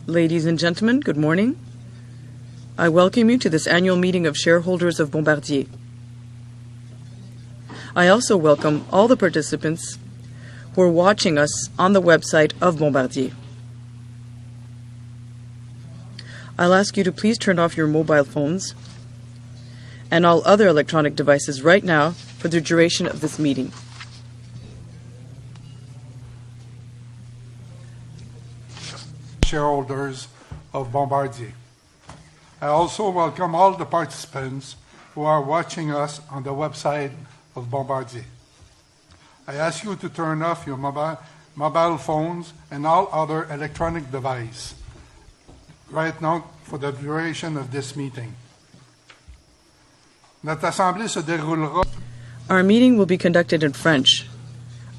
Ladies and gentlemen, good morning. I welcome you to this annual meeting of shareholders of Bombardier. I also welcome all the participants who are watching us on the website of Bombardier. I'll ask you to please turn off your mobile phones and all other electronic devices right now for the duration of this meeting. Shareholders of Bombardier. I also welcome all the participants who are watching us on the website of Bombardier. I ask you to turn off your mobile phones and all other electronic devices right now for the duration of this meeting. Notre assemblée se déroulera. Our meeting will be conducted in French.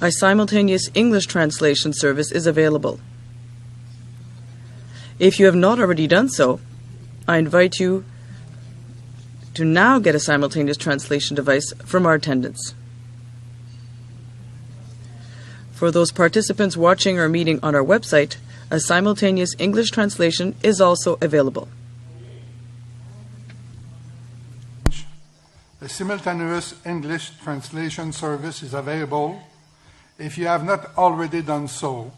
A simultaneous English translation service is available. If you have not already done so, I invite you to now get a simultaneous translation device from our attendants. For those participants watching our meeting on our website, a simultaneous English translation is also available. A simultaneous English translation service is available. If you have not already done so,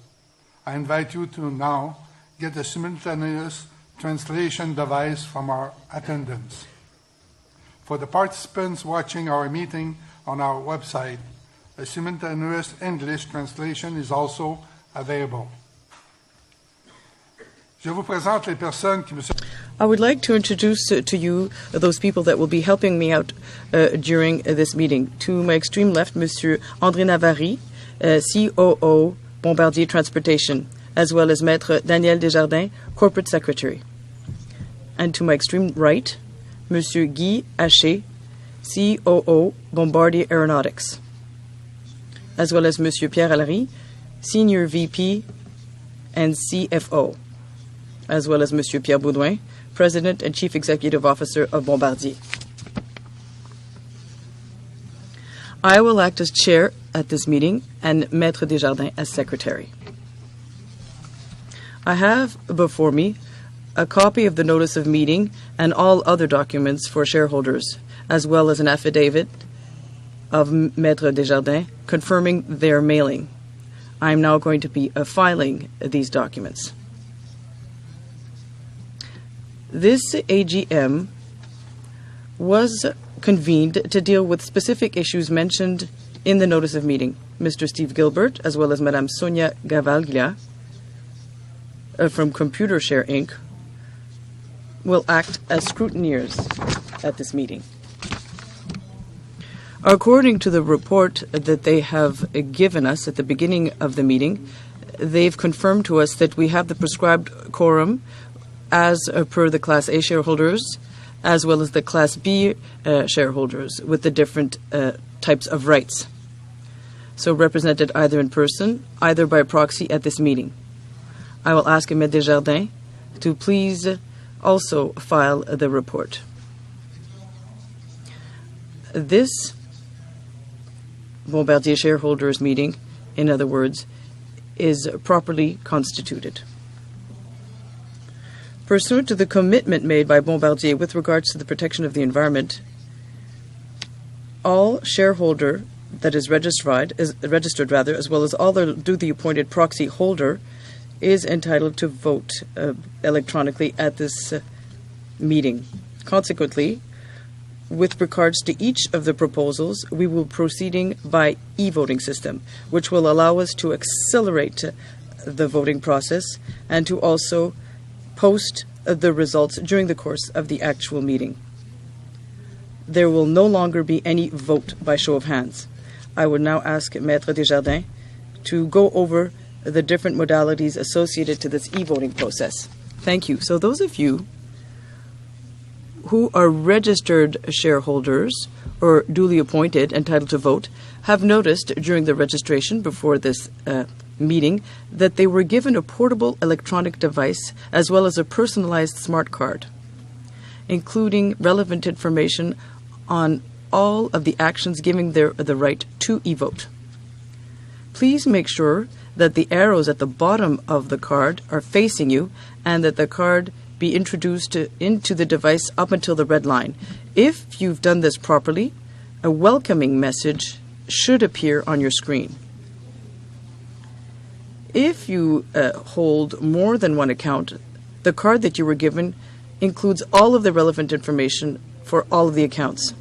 I invite you to now get a simultaneous translation device from our attendants. For the participants watching our meeting on our website, a simultaneous English translation is also available. Je vous présente les personnes qui me sont... I would like to introduce to you those people that will be helping me out during this meeting. To my extreme left, Monsieur André Navarry, COO, Bombardier Transportation, as well as Maître Daniel Desjardins, Corporate Secretary. And to my extreme right, Monsieur Guy Haché, COO, Bombardier Aeronautics, as well as Monsieur Pierre Allery, Senior VP and CFO, as well as Monsieur Pierre Baudouin, President and Chief Executive Officer of Bombardier. I will act as chair at this meeting and Maître Desjardins as secretary. I have before me a copy of the notice of meeting and all other documents for shareholders, as well as an affidavit of Maître Desjardins confirming their mailing. I am now going to be filing these documents. This AGM was convened to deal with specific issues mentioned in the notice of meeting. Mr. Steve Gilbert, as well as Madame Sonia Gavaglia, from Computershare Inc., will act as scrutineers at this meeting. According to the report that they have given us at the beginning of the meeting, they've confirmed to us that we have the prescribed quorum as per the Class A shareholders, as well as the Class B shareholders with the different types of rights. So represented either in person, either by proxy at this meeting. I will ask Maître Desjardins to please also file the report. This Bombardier shareholders meeting, in other words, is properly constituted. Pursuant to the commitment made by Bombardier with regards to the protection of the environment, all shareholder that is registered, as well as all the duly appointed proxy holder, is entitled to vote electronically at this meeting. Consequently, with regards to each of the proposals, we will be proceeding by e-voting system, which will allow us to accelerate the voting process and to also post the results during the course of the actual meeting. There will no longer be any vote by show of hands. I would now ask Maître Desjardins to go over the different modalities associated to this e-voting process. Thank you. So those of you who are registered shareholders or duly appointed entitled to vote have noticed during the registration before this meeting that they were given a portable electronic device as well as a personalized smart card, including relevant information on all of the actions giving the right to e-vote. Please make sure that the arrows at the bottom of the card are facing you and that the card be introduced into the device up until the red line. If you've done this properly, a welcoming message should appear on your screen. If you hold more than one account, the card that you were given includes all of the relevant information for all of the accounts.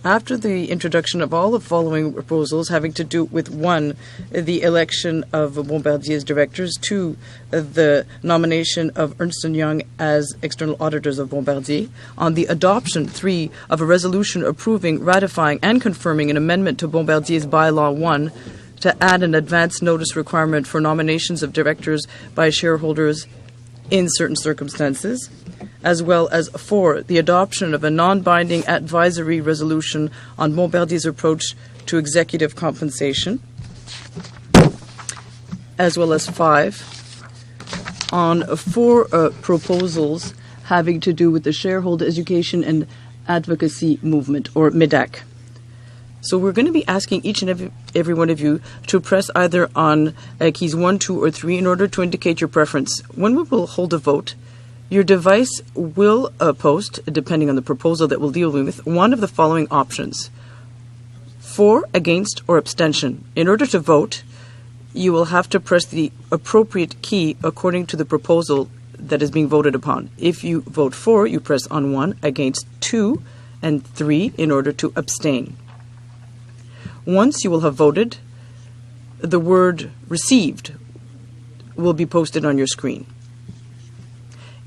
After the introduction of all the following proposals having to do with 1, the election of Bombardier's directors, 2, the nomination of Ernst & Young as external auditors of Bombardier, on the adoption, 3, of a resolution approving, ratifying, and confirming an amendment to Bombardier's bylaw 1 to add an advance notice requirement for nominations of directors by shareholders in certain circumstances, as well as 4, the adoption of a non-binding advisory resolution on Bombardier's approach to executive compensation, as well as 5, on 4 proposals having to do with the Shareholder Education and Advocacy Movement, or MIDAC. So we're going to be asking each and every one of you to press either on keys 1, 2, or 3 in order to indicate your preference. When we will hold a vote, your device will post, depending on the proposal that we'll deal with, one of the following options: for, against, or abstention. In order to vote, you will have to press the appropriate key according to the proposal that is being voted upon. If you vote for, you press on 1, against 2, and 3 in order to abstain. Once you will have voted, the word received will be posted on your screen.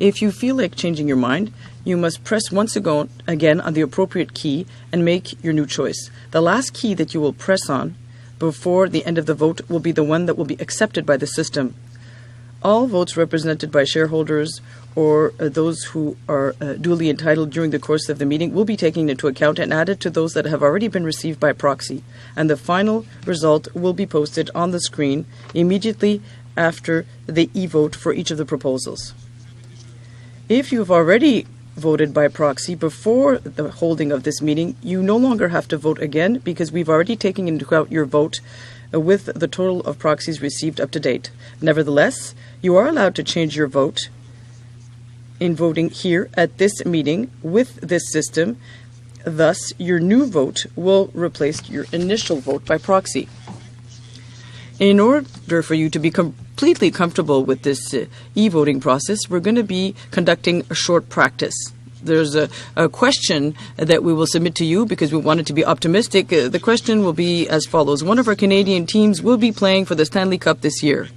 If you feel like changing your mind, you must press once again on the appropriate key and make your new choice. The last key that you will press on before the end of the vote will be the one that will be accepted by the system. All votes represented by shareholders or those who are duly entitled during the course of the meeting will be taken into account and added to those that have already been received by proxy. And the final result will be posted on the screen immediately after the e-vote for each of the proposals. If you've already voted by proxy before the holding of this meeting, you no longer have to vote again because we've already taken into account your vote with the total of proxies received up to date. Nevertheless, you are allowed to change your vote in voting here at this meeting with this system. Thus, your new vote will replace your initial vote by proxy. In order for you to be completely comfortable with this e-voting process, we're going to be conducting a short practice. There's a question that we will submit to you because we want it to be optimistic. The question will be as follows. One of our Canadian teams will be playing for the Stanley Cup this year.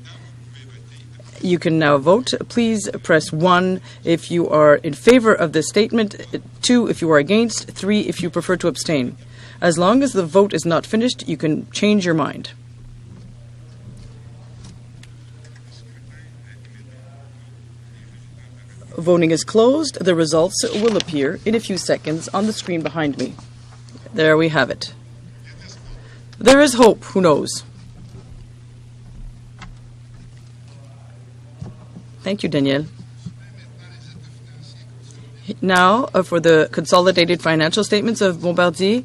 You can now vote. Please press 1 if you are in favor of this statement, 2 if you are against, 3 if you prefer to abstain. As long as the vote is not finished, you can change your mind. Voting is closed. The results will appear in a few seconds on the screen behind me. There we have it. There is hope. Who knows? Thank you, Danielle. Now, for the consolidated financial statements of Bombardier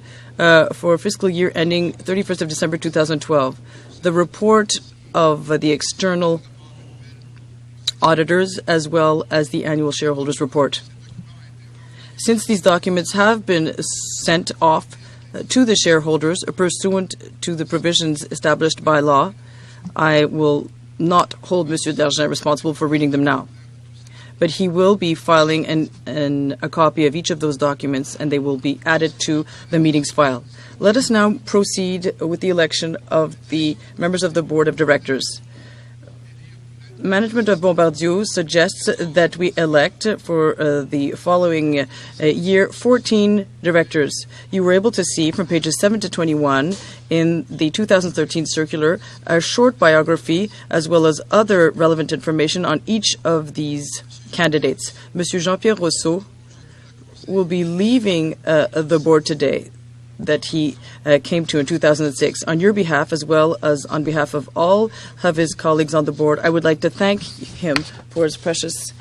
for fiscal year ending 31st of December 2012. The report of the external auditors as well as the annual shareholders report. Since these documents have been sent off to the shareholders pursuant to the provisions established by law, I will not hold Monsieur Dargent responsible for reading them now. But he will be filing a copy of each of those documents, and they will be added to the meeting's file. Let us now proceed with the election of the members of the Board of Directors. Management of Bombardier suggests that we elect for the following year 14 directors. You were able to see from pages 7 to 21 in the 2013 circular a short biography as well as other relevant information on each of these candidates. Monsieur Jean-Pierre Rousseau will be leaving the board today that he came to in 2006. On your behalf, as well as on behalf of all of his colleagues on the board, I would like to thank him for his precious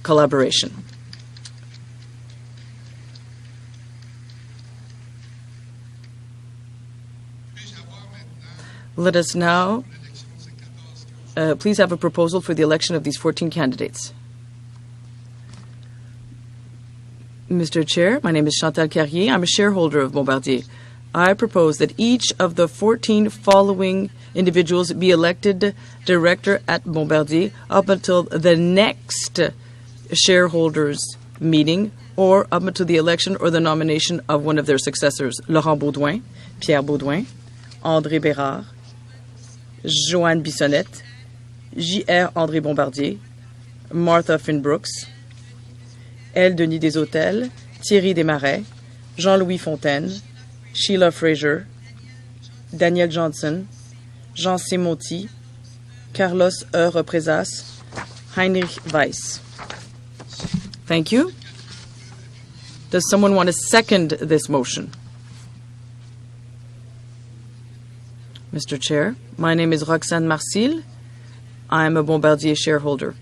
collaboration. Let us now please have a proposal for the election of these 14 candidates. Mr. Chair, my name is Chantal Carrier. I'm a shareholder of Bombardier. I propose that each of the 14 following individuals be elected director at Bombardier up until the next shareholders meeting or up until the election or the nomination of one of their successors, Laurent Baudouin, Pierre Baudouin, André Bérard, Joanne Bissonnette, J.R. André Bombardier, Martha Finbrooks, L. Denis Deshôtels, Thierry Desmarais, Jean-Louis Fontaine, Sheila Fraser, Daniel Johnson, Jean Simonti, Carlos E. Represas, Heinrich Weiss. Thank you. Does someone want to second this motion? Mr. Chair, my name is Roxane Marcil. I am a Bombardier shareholder.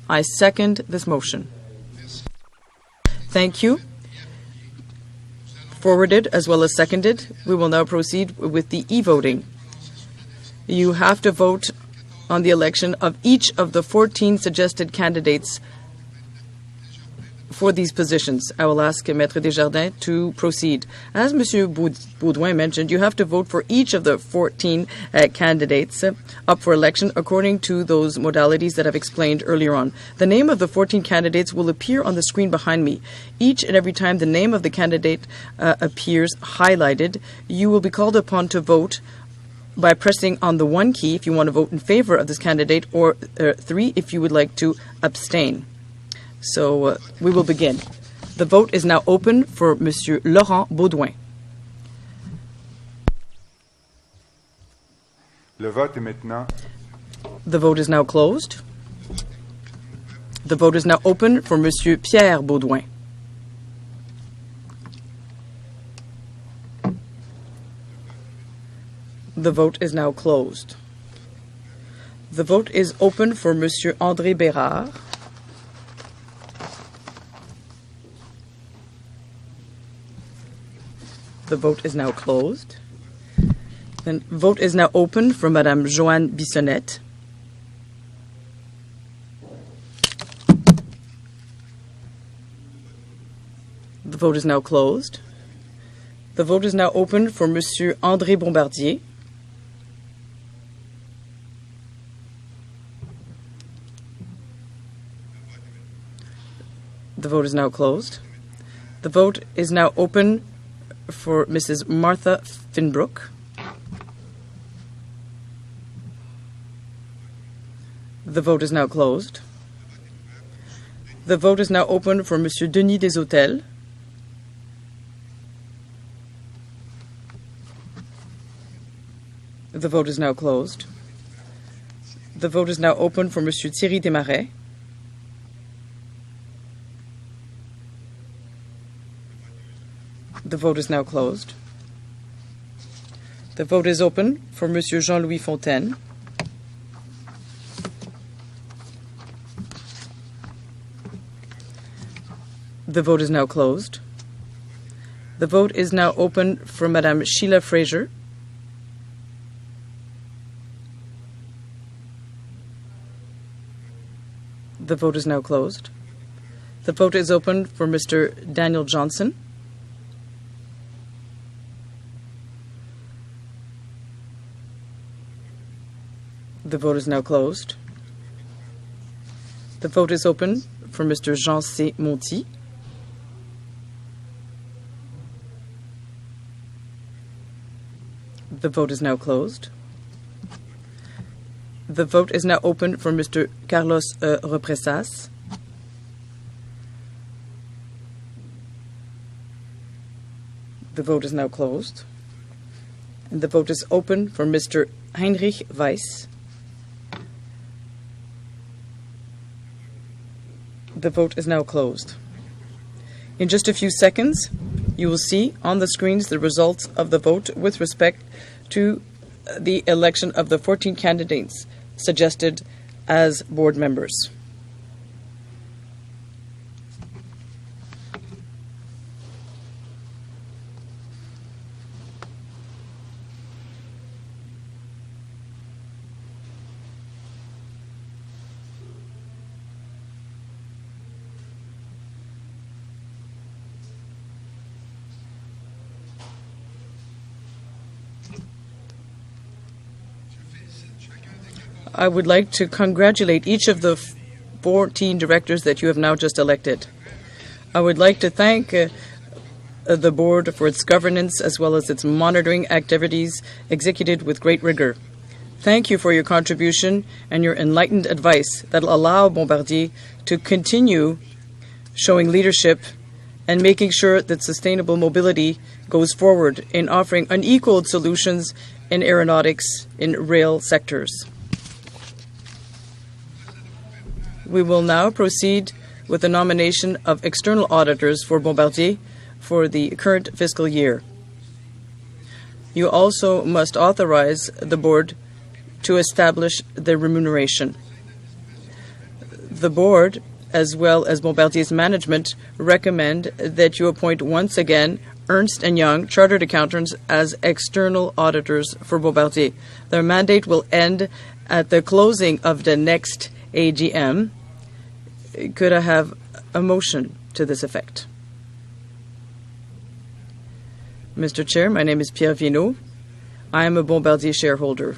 I second this motion. Thank you. Forwarded as well as seconded. We will now proceed with the e-voting. You have to vote on the election of each of the 14 suggested candidates for these positions. I will ask Maître Desjardins to proceed. As Monsieur Baudouin mentioned, you have to vote for each of the 14 candidates up for election according to those modalities that I've explained earlier on. The name of the 14 candidates will appear on the screen behind me. Each and every time the name of the candidate appears highlighted, you will be called upon to vote by pressing on the 1 key if you want to vote in favor of this candidate, or 3 if you would like to abstain. So we will begin. The vote is now open for Monsieur Laurent Baudouin. Le vote est maintenant. The vote is now closed. The vote is now open for Monsieur Pierre Baudouin. The vote is now closed. The vote is open for Monsieur André Bérard. The vote is now closed. The vote is now open for Madame Joanne Bissonnette. The vote is now closed. The vote is now open for Monsieur André Bombardier. The vote is now closed. The vote is now open for Mrs. Martha Finbrook. The vote is now closed. The vote is now open for Monsieur Denis Deshôtels. The vote is now closed. The vote is now open for Monsieur Thierry Desmarais. The vote is now closed. The vote is open for Monsieur Jean-Louis Fontaine. The vote is now closed. The vote is now open for Madame Sheila Fraser. The vote is now closed. The vote is open for Mr. Daniel Johnson. The vote is now closed. The vote is open for Mr. Jean C. Monti. The vote is now closed. The vote is now open for Mr. Carlos E. Represas. The vote is now closed. And the vote is open for Mr. Heinrich Weiss. The vote is now closed. In just a few seconds, you will see on the screens the results of the vote with respect to the election of the 14 candidates suggested as board members. I would like to congratulate each of the 14 directors that you have now just elected. I would like to thank the board for its governance as well as its monitoring activities executed with great rigor. Thank you for your contribution and your enlightened advice that will allow Bombardier to continue showing leadership and making sure that sustainable mobility goes forward in offering unequaled solutions in aeronautics in rail sectors. We will now proceed with the nomination of external auditors for Bombardier for the current fiscal year. You also must authorize the board to establish their remuneration. The board, as well as Bombardier's management, recommend that you appoint once again Ernst & Young Chartered Accountants as external auditors for Bombardier. Their mandate will end at the closing of the next AGM. Could I have a motion to this effect? Mr. Chair, my name is Pierre Vineau. I am a Bombardier shareholder.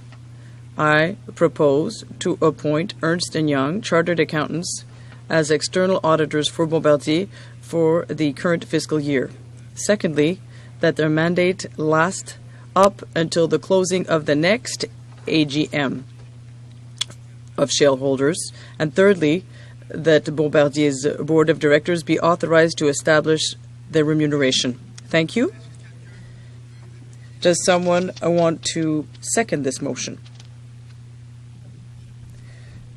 I propose to appoint Ernst & Young Chartered Accountants as external auditors for Bombardier for the current fiscal year. Secondly, that their mandate last up until the closing of the next AGM of shareholders. And thirdly, that Bombardier's board of directors be authorized to establish their remuneration. Thank you. Does someone want to second this motion?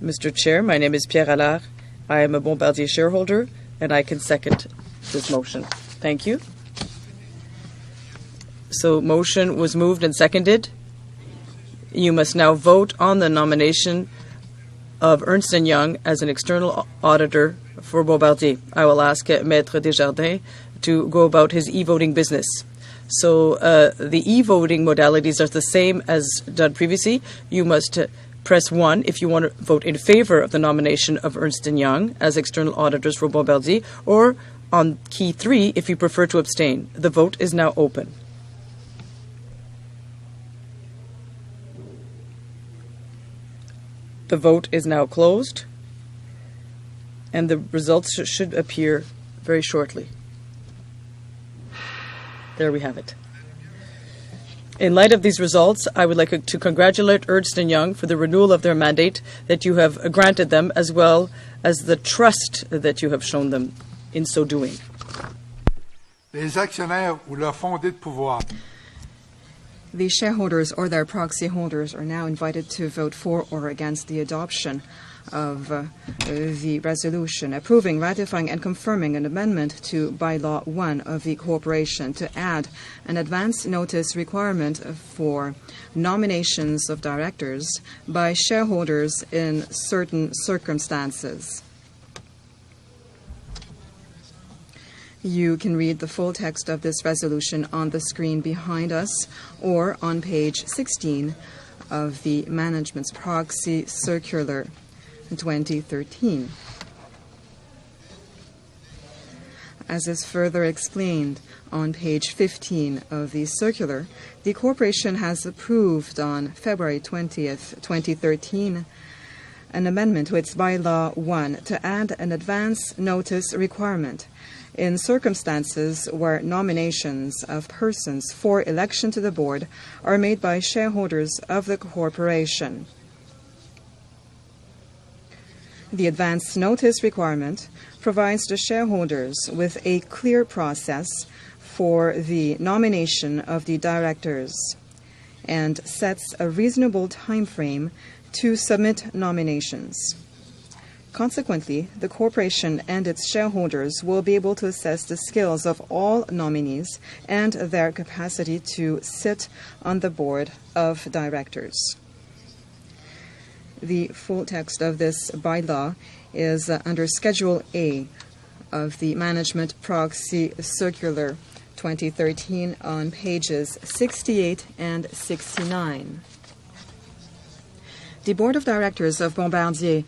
Mr. Chair, my name is Pierre Allard. I am a Bombardier shareholder, and I can second this motion. Thank you. So, motion was moved and seconded. You must now vote on the nomination of Ernst & Young as an external auditor for Bombardier. I will ask Maître Desjardins to go about his e-voting business. So, the e-voting modalities are the same as done previously. You must press 1 if you want to vote in favor of the nomination of Ernst & Young as external auditors for Bombardier, or on key 3 if you prefer to abstain. The vote is now open. The vote is now closed, and the results should appear very shortly. There we have it. In light of these results, I would like to congratulate Ernst & Young for the renewal of their mandate that you have granted them, as well as the trust that you have shown them in so doing. Les actionnaires ou leur fondé de pouvoir. The shareholders or their proxy holders are now invited to vote for or against the adoption of the resolution approving, ratifying, and confirming an amendment to Bylaw 1 of the corporation to add an advance notice requirement for nominations of directors by shareholders in certain circumstances. You can read the full text of this resolution on the screen behind us or on page 16 of the Management's Proxy Circular 2013. As is further explained on page 15 of the circular, the corporation has approved on February 20th, 2013, an amendment to its Bylaw 1 to add an advance notice requirement in circumstances where nominations of persons for election to the board are made by shareholders of the corporation. The advance notice requirement provides the shareholders with a clear process for the nomination of the directors and sets a reasonable time frame to submit nominations. Consequently, the corporation and its shareholders will be able to assess the skills of all nominees and their capacity to sit on the board of directors. The full text of this bylaw is under Schedule A of the Management Proxy Circular 2013 on pages 68 and 69. The Board of Directors of Bombardier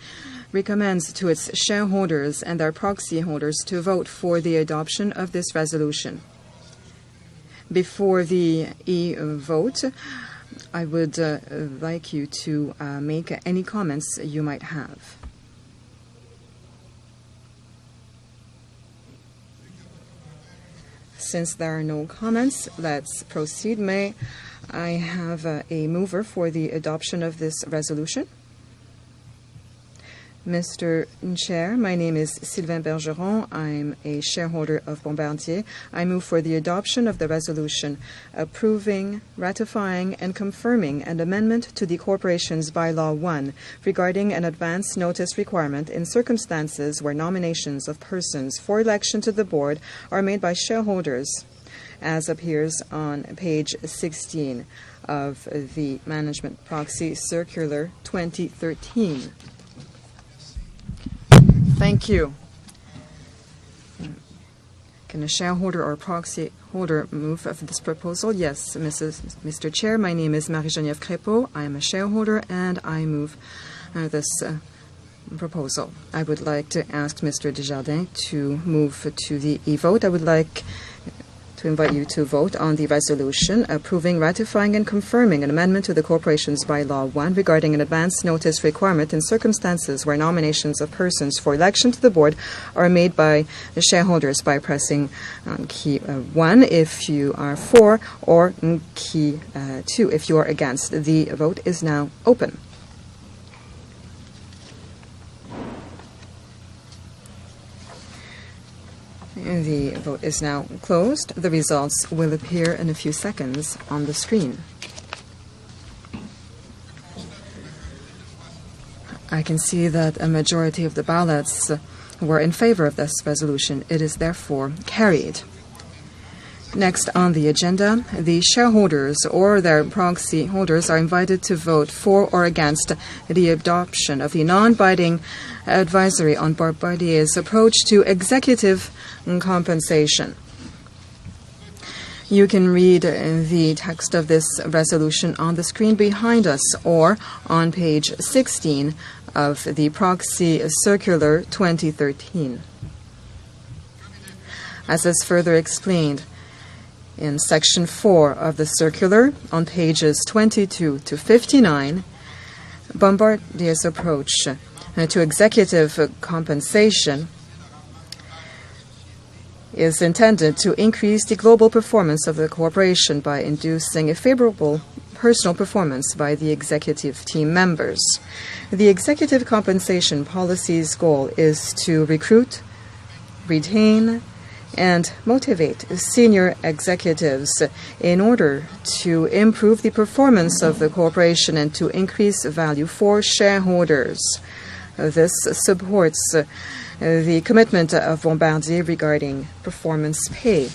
recommends to its shareholders and their proxy holders to vote for the adoption of this resolution. Before the e-vote, I would like you to make any comments you might have. Since there are no comments, let's proceed. May I have a mover for the adoption of this resolution? Mr. Chair, my name is Sylvain Bergeron. I'm a shareholder of Bombardier. I move for the adoption of the resolution approving, ratifying, and confirming an amendment to the Corporation's Bylaw 1 regarding an advance notice requirement in circumstances where nominations of persons for election to the board are made by shareholders, as appears on page 16 of the Management Proxy Circular 2013. Thank you. Can a shareholder or proxy holder move for this proposal? Yes, Mr. Chair. My name is Marie-Geneviève Crépeau. I am a shareholder, and I move this proposal. I would like to ask Mr. Desjardins to move to the e-vote. I would like to invite you to vote on the resolution approving, ratifying, and confirming an amendment to the Corporation's Bylaw 1 regarding an advance notice requirement in circumstances where nominations of persons for election to the board are made by the shareholders by pressing key 1 if you are for, or key 2 if you are against. The vote is now open. The vote is now closed. The results will appear in a few seconds on the screen. I can see that a majority of the ballots were in favor of this resolution. It is therefore carried. Next on the agenda, the shareholders or their proxy holders are invited to vote for or against the adoption of the non-binding advisory on Bombardier's approach to executive compensation. You can read the text of this resolution on the screen behind us or on page 16 of the Proxy Circular 2013. As is further explained in Section 4 of the circular, on pages 22 to 59, Bombardier's approach to executive compensation is intended to increase the global performance of the corporation by inducing a favorable personal performance by the executive team members. The executive compensation policy's goal is to recruit, retain, and motivate senior executives in order to improve the performance of the corporation and to increase value for shareholders. This supports the commitment of Bombardier regarding performance pay.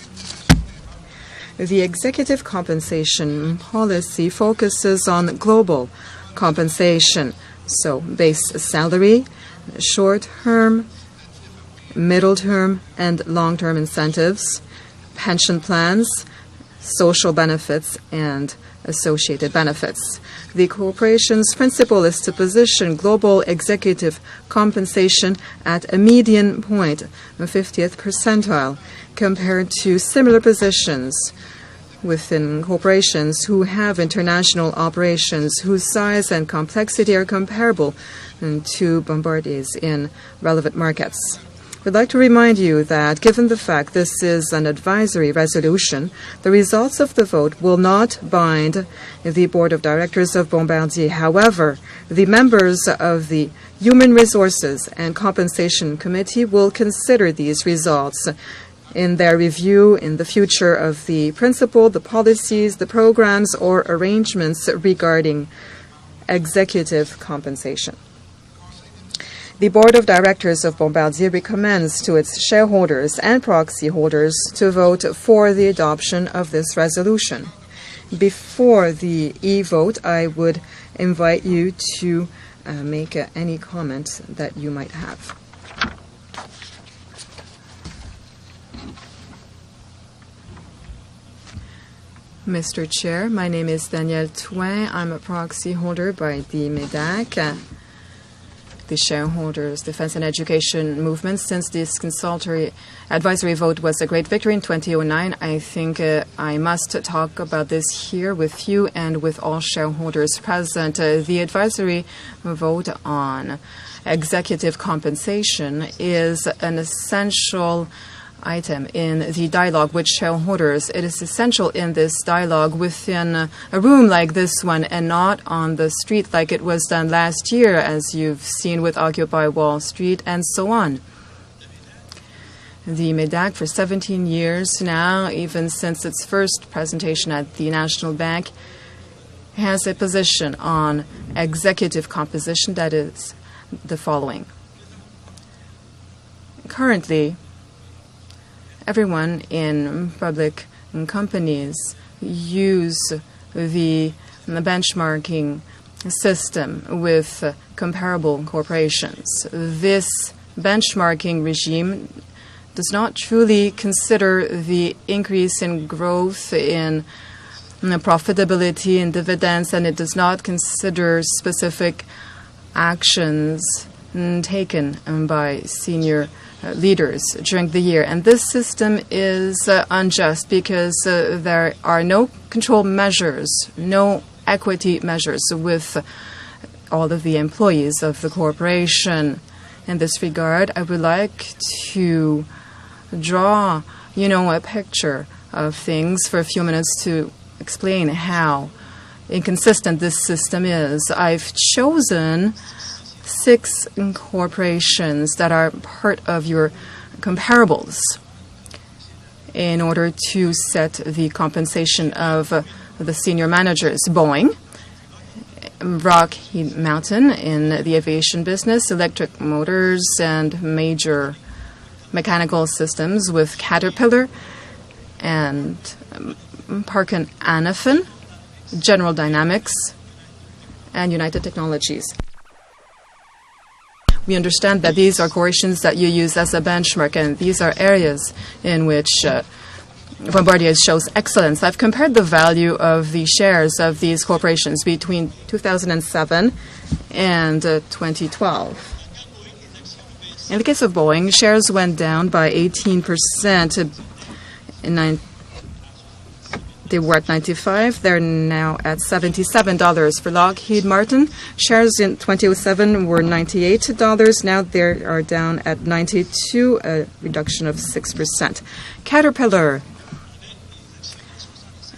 The executive compensation policy focuses on global compensation, so base salary, short-term, middle-term, and long-term incentives, pension plans, social benefits, and associated benefits. The corporation's principle is to position global executive compensation at a median point, the 50th percentile, compared to similar positions within corporations who have international operations whose size and complexity are comparable to Bombardier's in relevant markets. We'd like to remind you that, given the fact this is an advisory resolution, the results of the vote will not bind the Board of Directors of Bombardier. However, the members of the Human Resources and Compensation Committee will consider these results in their review in the future of the principle, the policies, the programs, or arrangements regarding executive compensation. The Board of Directors of Bombardier recommends to its shareholders and proxy holders to vote for the adoption of this resolution. Before the e-vote, I would invite you to make any comment that you might have. Mr. Chair, my name is Danielle Touin. I'm a proxy holder by the MEDAC. the shareholders' defense and education movement. Since this consultative advisory vote was a great victory in 2009, I think I must talk about this here with you and with all shareholders present. The advisory vote on executive compensation is an essential item in the dialogue with shareholders. It is essential in this dialogue within a room like this one and not on the street like it was done last year, as you've seen with Occupy Wall Street and so on. The MEDAC for 17 years now, even since its first presentation at the National Bank, has a position on executive composition that is the following. Currently, everyone in public companies use the benchmarking system with comparable corporations. This benchmarking regime does not truly consider the increase in growth in profitability and dividends, and it does not consider specific actions taken by senior leaders during the year. And this system is unjust because there are no control measures, no equity measures with all of the employees of the corporation. In this regard, I would like to draw, a picture of things for a few minutes to explain how inconsistent this system is. I've chosen 6 corporations that are part of your comparables in order to set the compensation of the senior managers. Boeing, Rocky Mountain in the aviation business, Electric Motors and Major Mechanical Systems with Caterpillar, and Parkin Hannifin, General Dynamics, and United Technologies. We understand that these are corporations that you use as a benchmark, and these are areas in which Bombardier shows excellence. I've compared the value of the shares of these corporations between 2007 and 2012. In the case of Boeing, shares went down by 18%. They were at $95. They're now at $77. For Lockheed Martin, shares in 2007 were $98. Now they are down at $92, a reduction of 6%. Caterpillar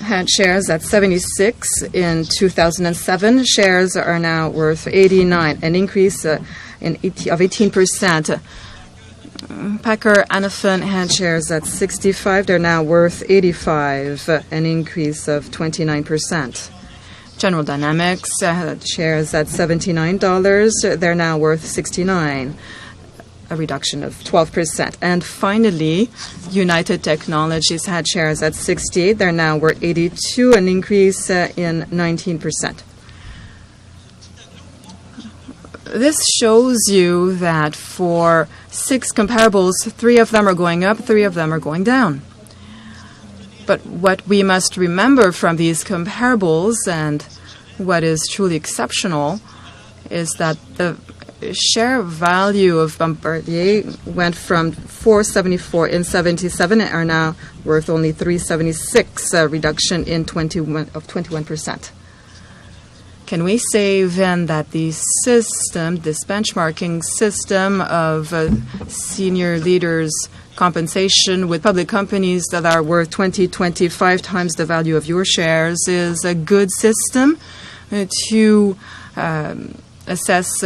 had shares at 76 in 2007. Shares are now worth 89, an increase of 18%. Packer Hannifin had shares at 65. They're now worth 85, an increase of 29%. General Dynamics had shares at $79. They're now worth 69, a reduction of 12%. And finally, United Technologies had shares at 68. They're now worth 82, an increase in 19%. This shows you that for 6 comparables, 3 of them are going up, 3 of them are going down. But what we must remember from these comparables, and what is truly exceptional, is that the share value of Bombardier went from $474 in 77 and are now worth only $376, a reduction in 21%. Can we say then that the system, this benchmarking system of senior leaders' compensation with public companies that are worth 25 times the value of your shares is a good system to assess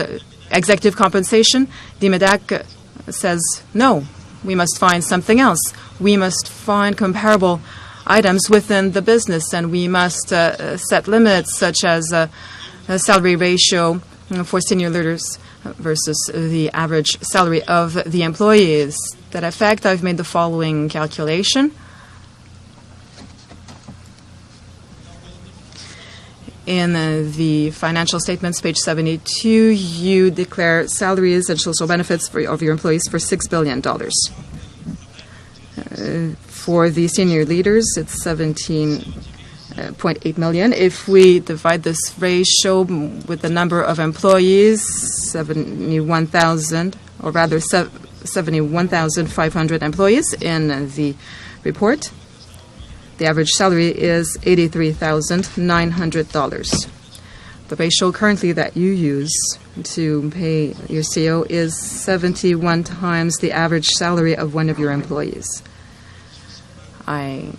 executive compensation? The MEDAC says no, we must find something else. We must find comparable items within the business, and we must set limits such as a salary ratio for senior leaders versus the average salary of the employees. To that effect, I've made the following calculation. In the financial statements, page 72, you declare salaries and social benefits of your employees for $6 billion. For the senior leaders, it's 17 0.8 million. If we divide this ratio with the number of employees, 71,000, or rather 71,500 employees in the report, the average salary is $83,900. The ratio currently that you use to pay your CEO is 71 times the average salary of one of your employees. I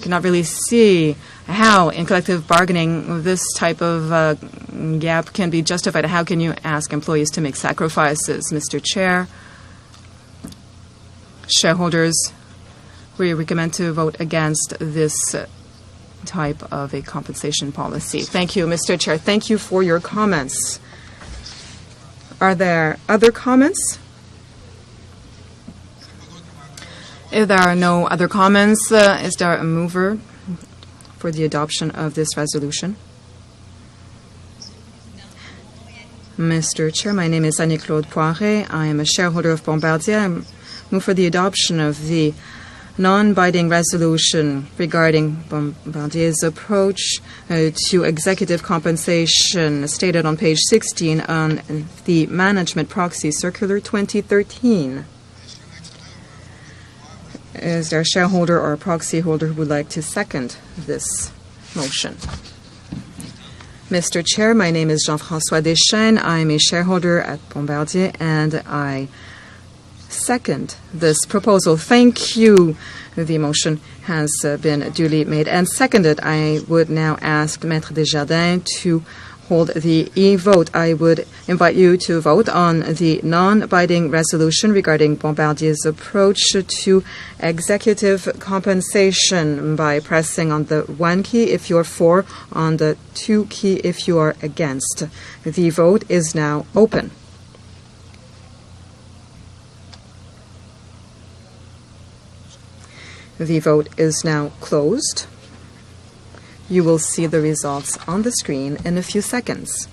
cannot really see how in collective bargaining this type of gap can be justified. How can you ask employees to make sacrifices? Mr. Chair, shareholders, we recommend to vote against this type of a compensation policy. Thank you, Mr. Chair. Thank you for your comments. Are there other comments? If there are no other comments, is there a mover for the adoption of this resolution? Mr. Chair, my name is Annie-Claude Poiret. I am a shareholder of Bombardier. I move for the adoption of the non-binding resolution regarding Bombardier's approach to executive compensation stated on page 16 on the Management Proxy Circular 2013. Is there a shareholder or a proxy holder who would like to second this motion? Mr. Chair, my name is Jean-François Deschênes. I am a shareholder at Bombardier, and I second this proposal. Thank you. The motion has been duly made and seconded. I would now ask Maître Desjardins to hold the e-vote. I would invite you to vote on the non-binding resolution regarding Bombardier's approach to executive compensation by pressing on the 1 key if you're for, on the 2 key if you are against. The vote is now open. The vote is now closed. You will see the results on the screen in a few seconds.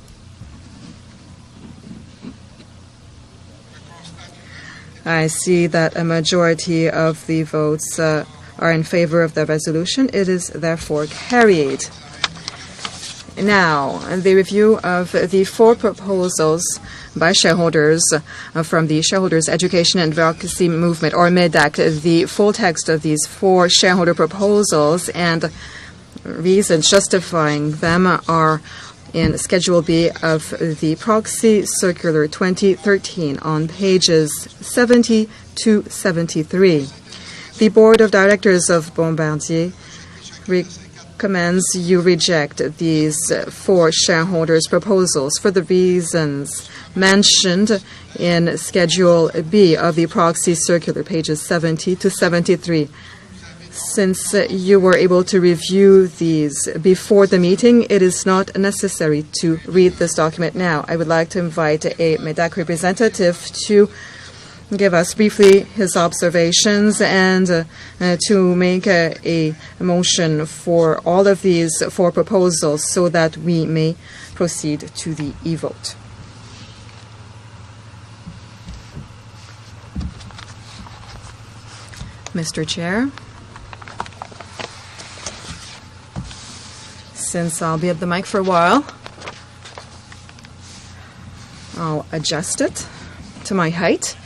I see that a majority of the votes are in favor of the resolution. It is therefore carried. Now, the review of the 4 proposals by shareholders from the Shareholders Education and Advocacy Movement, or MEDAC. The full text of these 4 shareholder proposals and reasons justifying them are in Schedule B of the Proxy Circular 2013 on pages 70 to 73. The Board of Directors of Bombardier recommends you reject these 4 shareholders' proposals for the reasons mentioned in Schedule B of the Proxy Circular, pages 70 to 73. Since you were able to review these before the meeting, it is not necessary to read this document now. I would like to invite a MEDAC representative to give us briefly his observations and to make a motion for all of these 4 proposals so that we may proceed to the e-vote. Mr. Chair, since I'll be at the mic for a while, I'll adjust it to my height.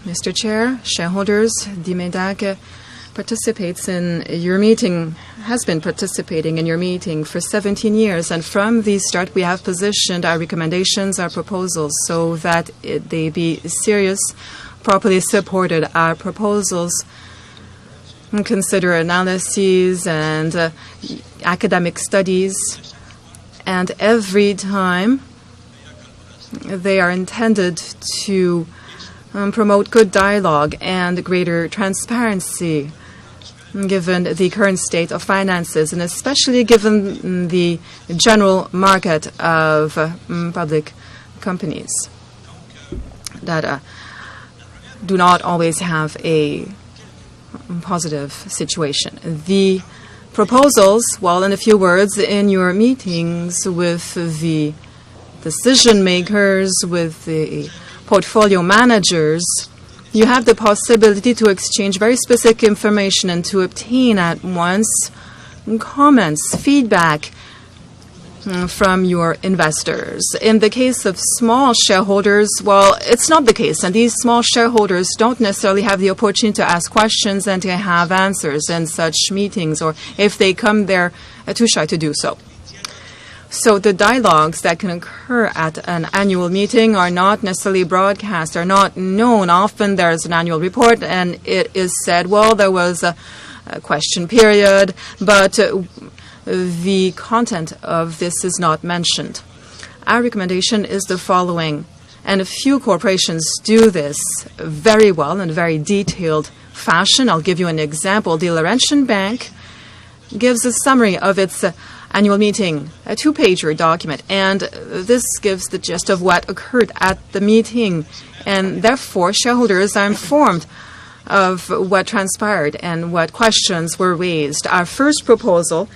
Mr. Chair, shareholders, the MEDAC participates in your meeting, has been participating in your meeting for 17 years, and from the start we have positioned our recommendations, our proposals, so that they be serious, properly supported. Our proposals consider analyses and academic studies, and every time they are intended to promote good dialogue and greater transparency given the current state of finances, and especially given the general market of public companies that do not always have a positive situation. The proposals, well, in a few words, in your meetings with the decision makers, with the portfolio managers, you have the possibility to exchange very specific information and to obtain at once comments, feedback from your investors. In the case of small shareholders, well, it's not the case. And these small shareholders don't necessarily have the opportunity to ask questions and to have answers in such meetings, or if they come there, too shy to do so. So the dialogues that can occur at an annual meeting are not necessarily broadcast, are not known. Often there's an annual report and it is said, well, there was a question period, but the content of this is not mentioned. Our recommendation is the following, and a few corporations do this very well in a very detailed fashion. I'll give you an example. The Laurentian Bank gives a summary of its annual meeting, a 2-pager document, and this gives the gist of what occurred at the meeting, and therefore shareholders are informed of what transpired and what questions were raised. Our first proposal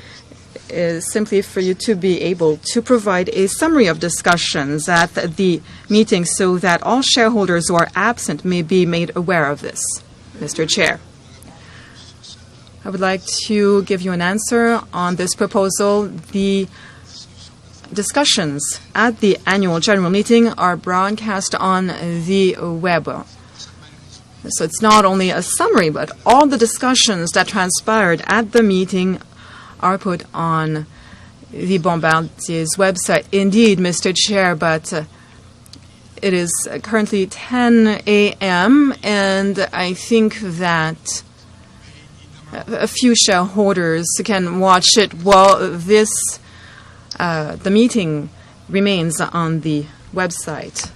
is simply for you to be able to provide a summary of discussions at the meeting so that all shareholders who are absent may be made aware of this. Mr. Chair, I would like to give you an answer on this proposal. The discussions at the annual general meeting are broadcast on the web. So it's not only a summary, but all the discussions that transpired at the meeting are put on the Bombardier's website. Indeed, Mr. Chair, but it is currently 10 a.m., and I think that a few shareholders can watch it while the meeting remains on the website,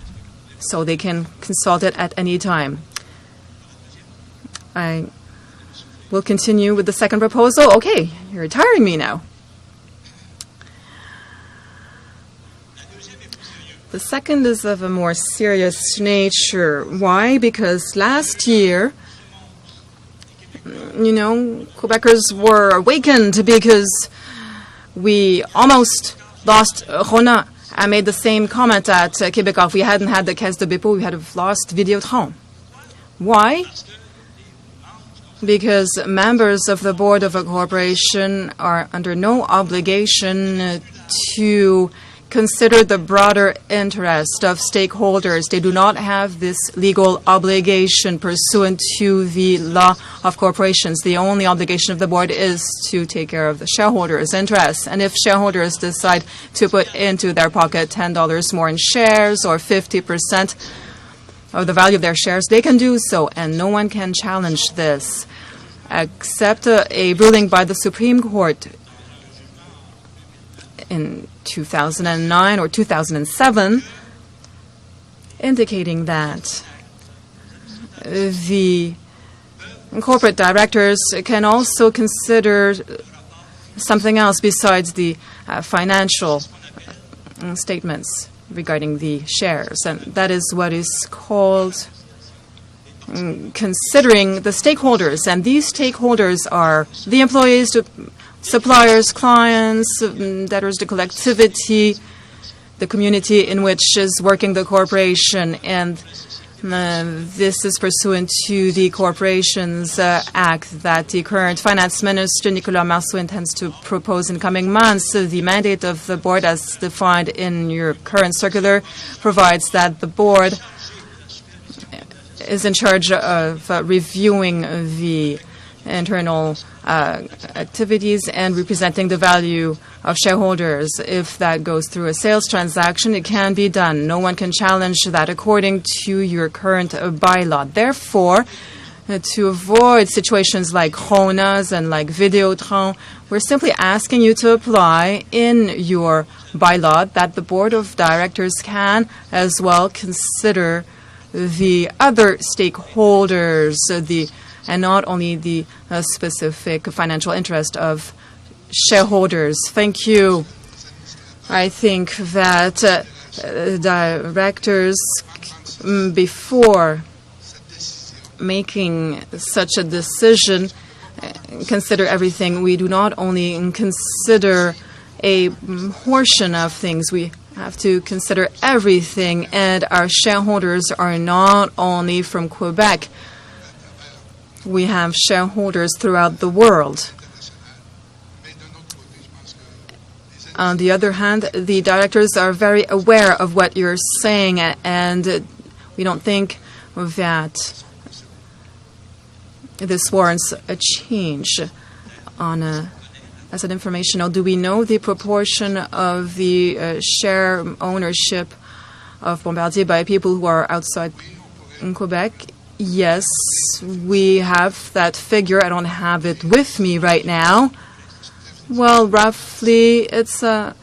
so they can consult it at any time. I will continue with the second proposal. Okay, you're tiring me now. The second is of a more serious nature. Why? Because last year, Quebecers were awakened because we almost lost Rona. I made the same comment at Québécois. If we hadn't had the Caisse de Dépôt, we had have lost Videotron. Why? Because members of the board of a corporation are under no obligation to consider the broader interest of stakeholders. They do not have this legal obligation pursuant to the law of corporations. The only obligation of the board is to take care of the shareholders' interests. And if shareholders decide to put into their pocket $10 more in shares or 50% of the value of their shares, they can do so, and no one can challenge this, except a ruling by the Supreme Court in 2009 or 2007, indicating that the corporate directors can also consider something else besides the financial statements regarding the shares, and that is what is called considering the stakeholders. And these stakeholders are the employees, suppliers, clients, debtors, the collectivity, the community in which is working the corporation. And this is pursuant to the Corporations Act that the current Finance Minister, Nicolas Marceau, intends to propose in coming months. The mandate of the board, as defined in your current circular, provides that the board is in charge of reviewing the internal activities and representing the value of shareholders. If that goes through a sales transaction, it can be done. No one can challenge that according to your current bylaw. Therefore, to avoid situations like Rona's and like Videotron, we're simply asking you to apply in your bylaw that the board of directors can as well consider the other stakeholders, and not only the specific financial interest of shareholders. Thank you. I think that directors, before making such a decision, consider everything. We do not only consider a portion of things. We have to consider everything, and our shareholders are not only from Quebec. We have shareholders throughout the world. On the other hand, the directors are very aware of what you're saying, and we don't think that this warrants a change on as an informational. Do we know the proportion of the share ownership of Bombardier by people who are outside in Quebec? Yes, we have that figure. I don't have it with me right now. Well, roughly, it's a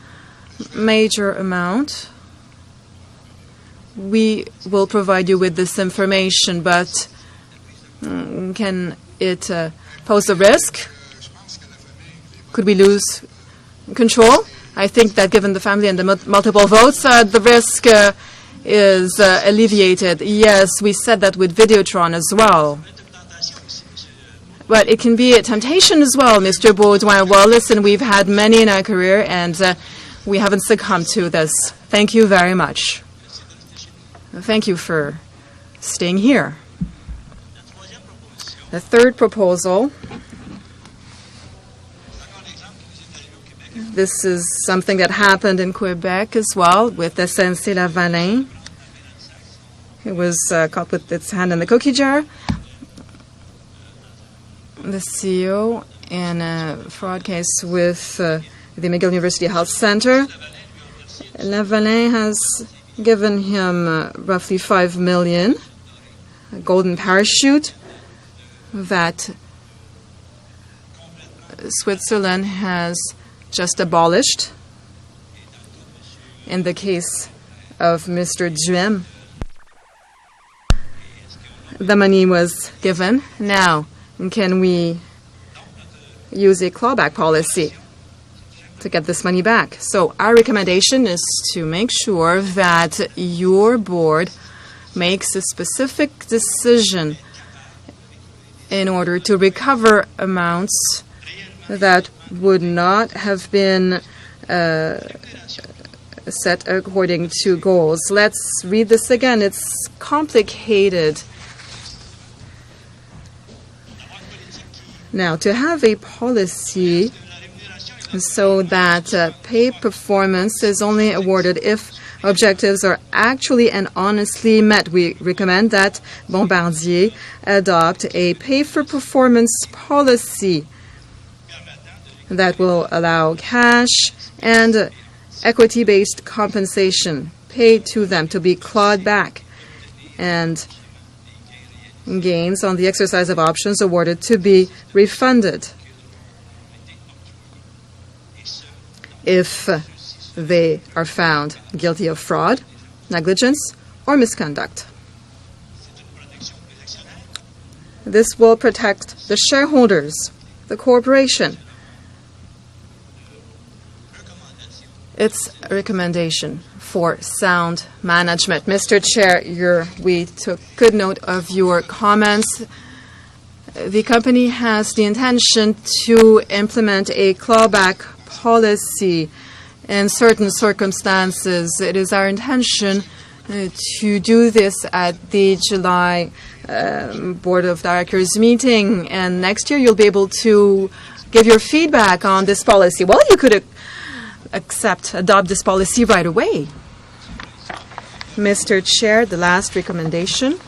major amount. We will provide you with this information, but can it pose a risk? Could we lose control? I think that given the family and the multiple votes, the risk is alleviated. Yes, we said that with Videotron as well. But it can be a temptation as well, Mr. Baudouin. Well, listen, we've had many in our career, and we haven't succumbed to this. Thank you very much. Thank you for staying here. The third proposal. This is something that happened in Quebec as well with SNC-Lavalin. It was caught with its hand in the cookie jar. The CEO in a fraud case with the McGill University Health Center. Lavalin has given him roughly $5 million, a golden parachute that Switzerland has just abolished. In the case of Mr. Duhem, the money was given. Now, can we use a clawback policy to get this money back? So our recommendation is to make sure that your board makes a specific decision in order to recover amounts that would not have been set according to goals. Let's read this again. It's complicated. Now, to have a policy so that pay performance is only awarded if objectives are actually and honestly met, we recommend that Bombardier adopt a pay-for-performance policy that will allow cash and equity-based compensation paid to them to be clawed back, and gains on the exercise of options awarded to be refunded if they are found guilty of fraud, negligence, or misconduct. This will protect the shareholders, the corporation. It's a recommendation for sound management. Mr. Chair, we took good note of your comments. The company has the intention to implement a clawback policy in certain circumstances. It is our intention to do this at the July Board of Directors meeting, and next year you'll be able to give your feedback on this policy. Well, you could adopt this policy right away. Mr. Chair, the last recommendation.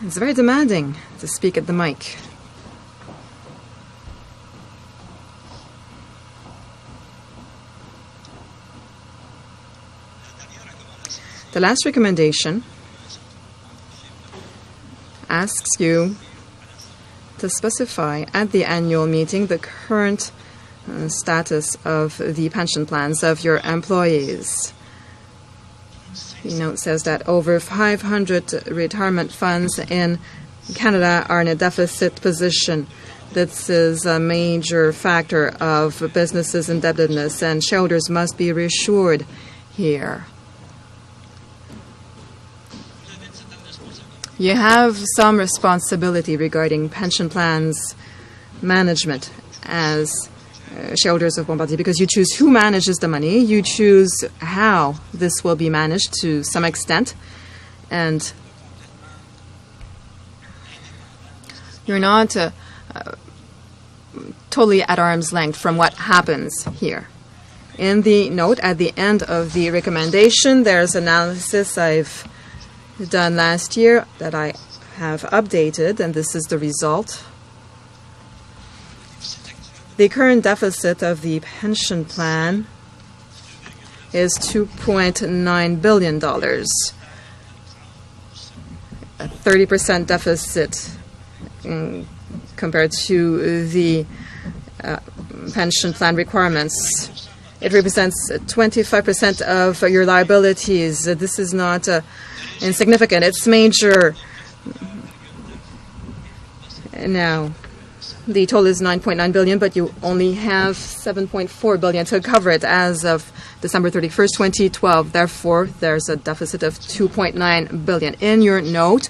It's very demanding to speak at the mic. The last recommendation asks you to specify at the annual meeting the current status of the pension plans of your employees. The note says that over 500 retirement funds in Canada are in a deficit position. This is a major factor of businesses' indebtedness, and shareholders must be reassured here. You have some responsibility regarding pension plans management as shareholders of Bombardier, because you choose who manages the money, you choose how this will be managed to some extent, and you're not totally at arm's length from what happens here. In the note at the end of the recommendation, there's analysis I've done last year that I have updated, and this is the result. The current deficit of the pension plan is $2.9 billion, a 30% deficit compared to the pension plan requirements. It represents 25% of your liabilities. This is not insignificant. It's major. Now, the total is 9.9 billion, but you only have 7.4 billion to cover it as of December 31st, 2012. Therefore, there's a deficit of 2.9 billion. In your note,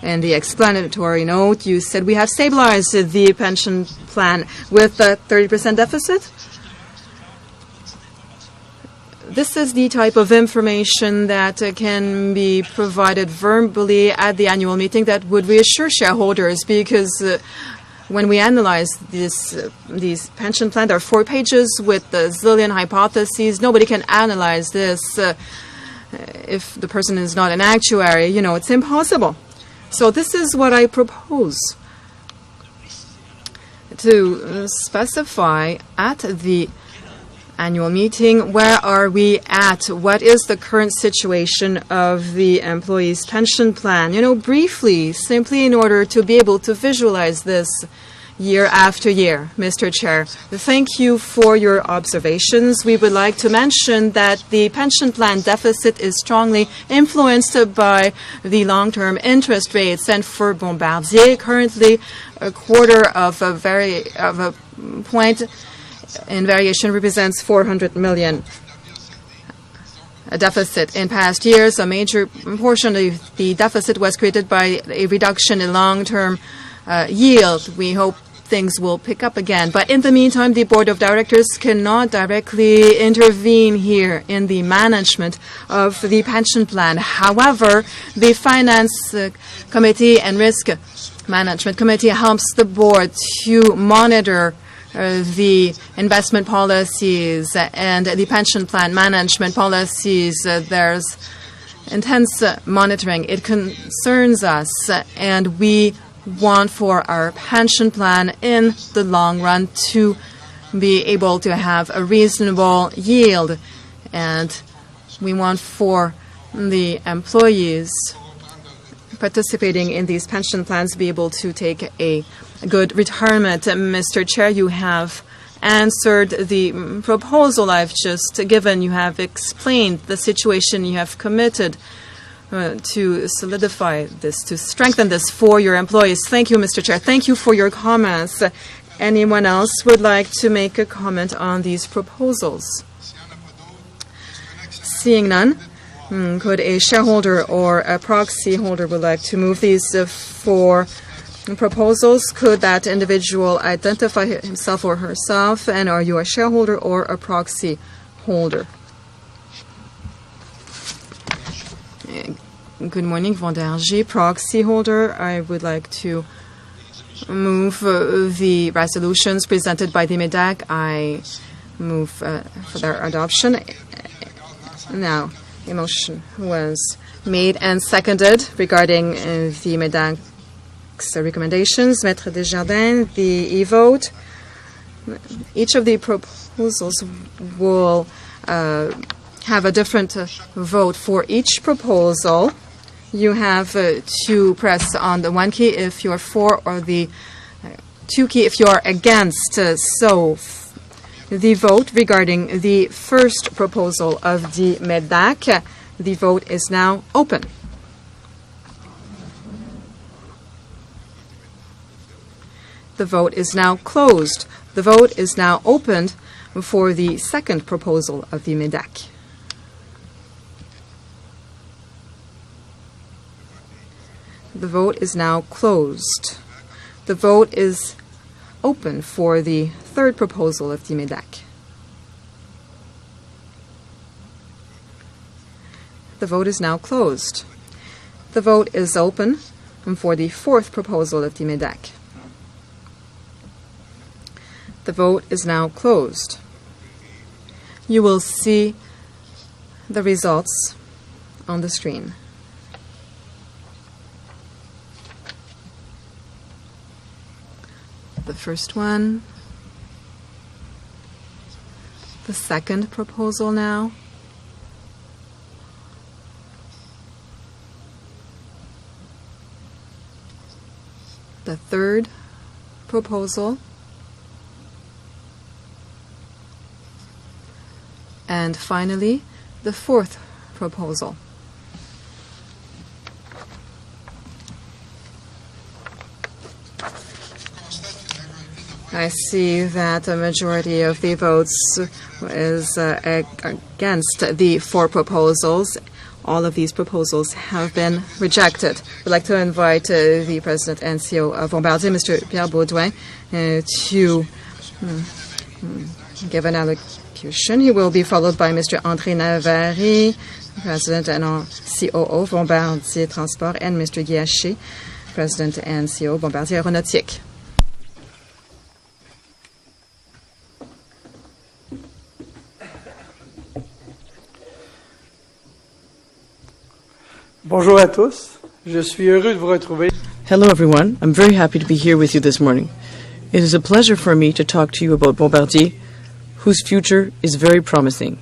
in the explanatory note, you said we have stabilized the pension plan with a 30% deficit. This is the type of information that can be provided verbally at the annual meeting that would reassure shareholders, because when we analyze these pension plans, there are 4 pages with a zillion hypotheses. Nobody can analyze this if the person is not an actuary. You know, it's impossible. So this is what I propose to specify at the annual meeting. Where are we at? What is the current situation of the employees' pension plan? You know, briefly, simply in order to be able to visualize this year after year. Mr. Chair, thank you for your observations. We would like to mention that the pension plan deficit is strongly influenced by the long-term interest rates, and for Bombardier, currently a quarter of a point in variation represents 400 million. A deficit in past years, a major portion of the deficit was created by a reduction in long-term yield. We hope things will pick up again. But in the meantime, the board of directors cannot directly intervene here in the management of the pension plan. However, the finance committee and risk management committee helps the board to monitor the investment policies and the pension plan management policies. There's intense monitoring. It concerns us, and we want for our pension plan in the long run to be able to have a reasonable yield, and we want for the employees participating in these pension plans to be able to take a good retirement. Mr. Chair, you have answered the proposal I've just given. You have explained the situation. You have committed to solidify this, to strengthen this for your employees. Thank you, Mr. Chair. Thank you for your comments. Anyone else would like to make a comment on these proposals? Seeing none, could a shareholder or a proxy holder would like to move these 4 proposals? Could that individual identify himself or herself? And are you a shareholder or a proxy holder? Good morning, Bombardier, proxy holder. I would like to move the resolutions presented by the MEDAC. I move for their adoption. Now, a motion was made and seconded regarding the MEDAC's recommendations. Maître Desjardins, the e-vote. Each of the proposals will have a different vote for each proposal. You have to press on the 1 key if you're for, or the 2 key if you're against. So the vote regarding the first proposal of the MEDAC, the vote is now open. The vote is now closed. The vote is now opened for the second proposal of the MEDAC. The vote is now closed. The vote is open for the third proposal of the MEDAC. The vote is now closed. The vote is open for the fourth proposal of the MEDAC. The vote is now closed. You will see the results on the screen. The first one, the second proposal now, the third proposal, and finally, the fourth proposal. I see that a majority of the votes is against the four proposals. All of these proposals have been rejected. We'd like to invite the President and CEO of Bombardier, Mr. Pierre Baudouin, to give an allocution. He will be followed by Mr. André Navarre, President and COO Bombardier Transport, and Mr. Guiachet, President and CEO Bombardier Aéronautique. Bonjour à tous. Je suis heureux de vous retrouver. Hello, everyone. I'm very happy to be here with you this morning. It is a pleasure for me to talk to you about Bombardier, whose future is very promising.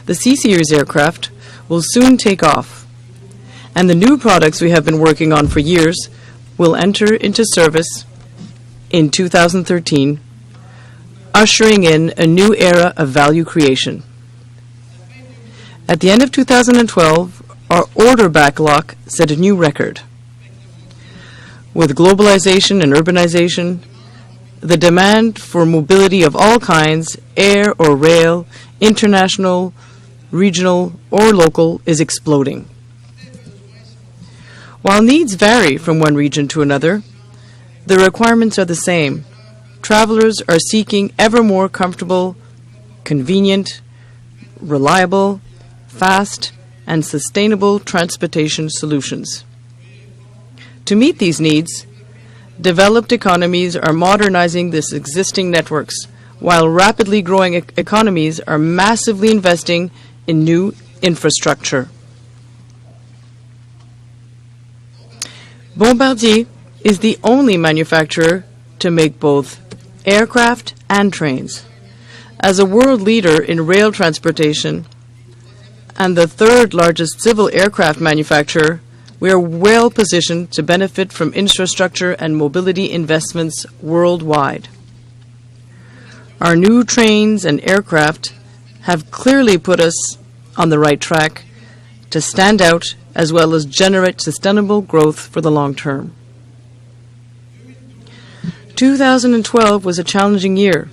The C-Series aircraft will soon take off, and the new products we have been working on for years will enter into service in 2013, ushering in a new era of value creation. At the end of 2012, our order backlog set a new record. With globalization and urbanization, the demand for mobility of all kinds, air or rail, international, regional, or local, is exploding. While needs vary from one region to another, the requirements are the same. Travelers are seeking ever more comfortable, convenient, reliable, fast, and sustainable transportation solutions. To meet these needs, developed economies are modernizing these existing networks, while rapidly growing economies are massively investing in new infrastructure. Bombardier is the only manufacturer to make both aircraft and trains. As a world leader in rail transportation, and the third largest civil aircraft manufacturer, we are well positioned to benefit from infrastructure and mobility investments worldwide. Our new trains and aircraft have clearly put us on the right track to stand out as well as generate sustainable growth for the long term. 2012 was a challenging year.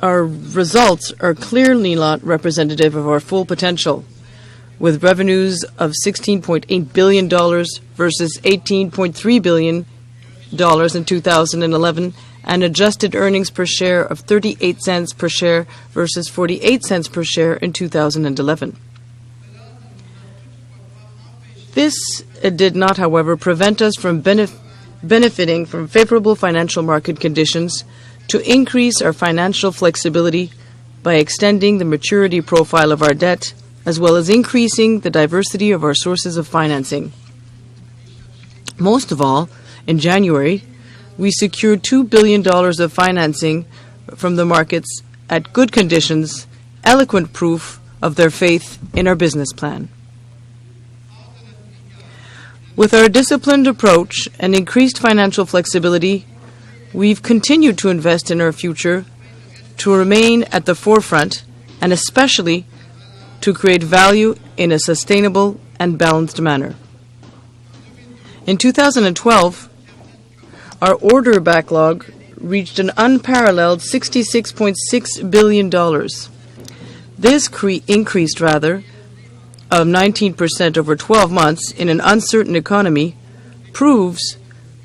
Our results are clearly not representative of our full potential, with revenues of $16.8 billion versus $18.3 billion in 2011, and adjusted earnings per share of 38 cents per share versus 48 cents per share in 2011. This did not, however, prevent us from benefiting from favorable financial market conditions to increase our financial flexibility by extending the maturity profile of our debt, as well as increasing the diversity of our sources of financing. Most of all, in January, we secured $2 billion of financing from the markets at good conditions, eloquent proof of their faith in our business plan. With our disciplined approach and increased financial flexibility, we've continued to invest in our future to remain at the forefront and especially to create value in a sustainable and balanced manner. In 2012, our order backlog reached an unparalleled $66.6 billion. This increased of 19% over 12 months in an uncertain economy proves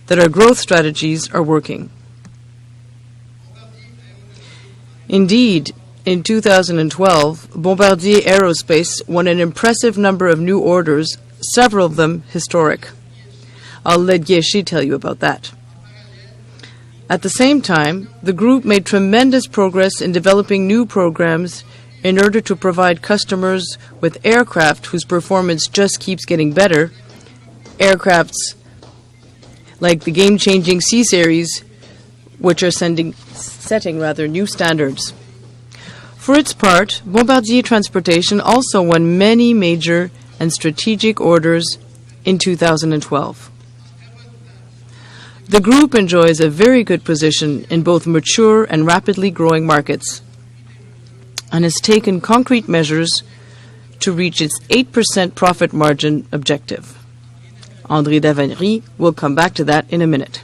that our growth strategies are working. Indeed, in 2012, Bombardier Aerospace won an impressive number of new orders, several of them historic. I'll let Yeshi tell you about that. At the same time, the group made tremendous progress in developing new programs in order to provide customers with aircraft whose performance just keeps getting better, aircrafts like the game-changing C-Series, which are setting new standards. For its part, Bombardier Transportation also won many major and strategic orders in 2012. The group enjoys a very good position in both mature and rapidly growing markets and has taken concrete measures to reach its 8% profit margin objective. André Davary will come back to that in a minute.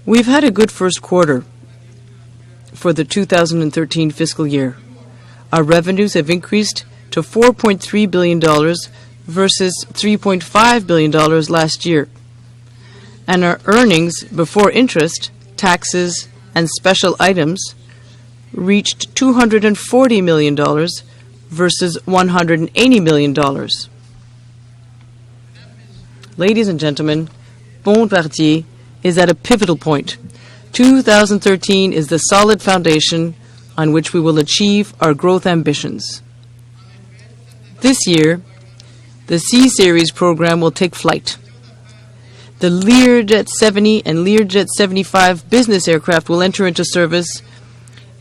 We've had a good first quarter for the 2013 fiscal year. Our revenues have increased to $4.3 billion versus $3.5 billion last year. And our earnings before interest, taxes, and special items reached $240 million versus $180 million. Ladies and gentlemen, Bombardier is at a pivotal point. 2013 is the solid foundation on which we will achieve our growth ambitions. This year, the C-Series program will take flight. The Learjet 70 and Learjet 75 business aircraft will enter into service,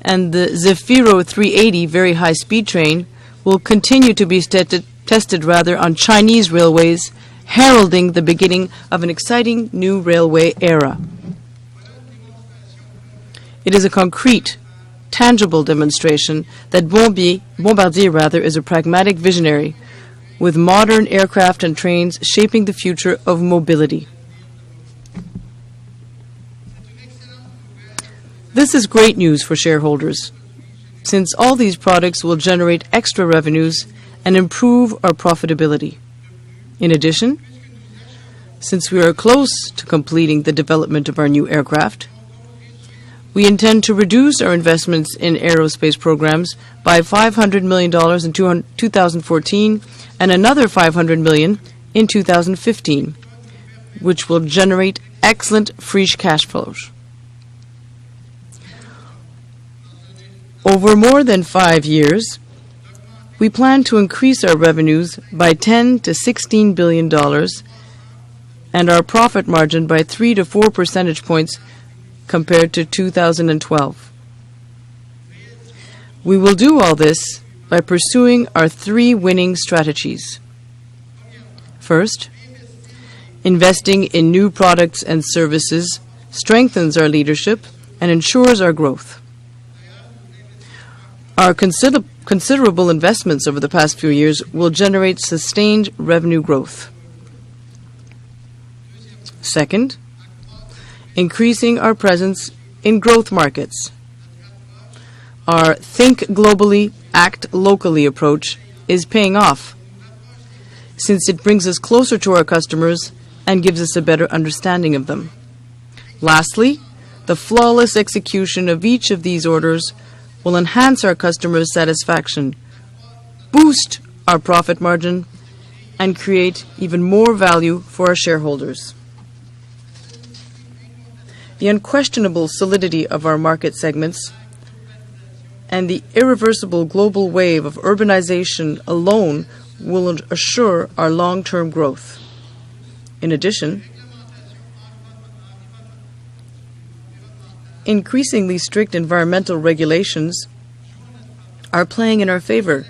and the Zefiro 380 very high-speed train will continue to be tested on Chinese railways, heralding the beginning of an exciting new railway era. It is a concrete, tangible demonstration that Bombardier is a pragmatic visionary, with modern aircraft and trains shaping the future of mobility. This is great news for shareholders, since all these products will generate extra revenues and improve our profitability. In addition, since we are close to completing the development of our new aircraft, we intend to reduce our investments in aerospace programs by $500 million in 2014 and another $500 million in 2015, which will generate excellent free cash flows. Over more than 5 years, we plan to increase our revenues by $10 to $16 billion and our profit margin by 3 to 4 percentage points compared to 2012. We will do all this by pursuing our 3 winning strategies. First, investing in new products and services strengthens our leadership and ensures our growth. Our considerable investments over the past few years will generate sustained revenue growth. Second, increasing our presence in growth markets. Our Think Globally, Act Locally approach is paying off, since it brings us closer to our customers and gives us a better understanding of them. Lastly, the flawless execution of each of these orders will enhance our customers' satisfaction, boost our profit margin, and create even more value for our shareholders. The unquestionable solidity of our market segments and the irreversible global wave of urbanization alone will assure our long-term growth. In addition, increasingly strict environmental regulations are playing in our favor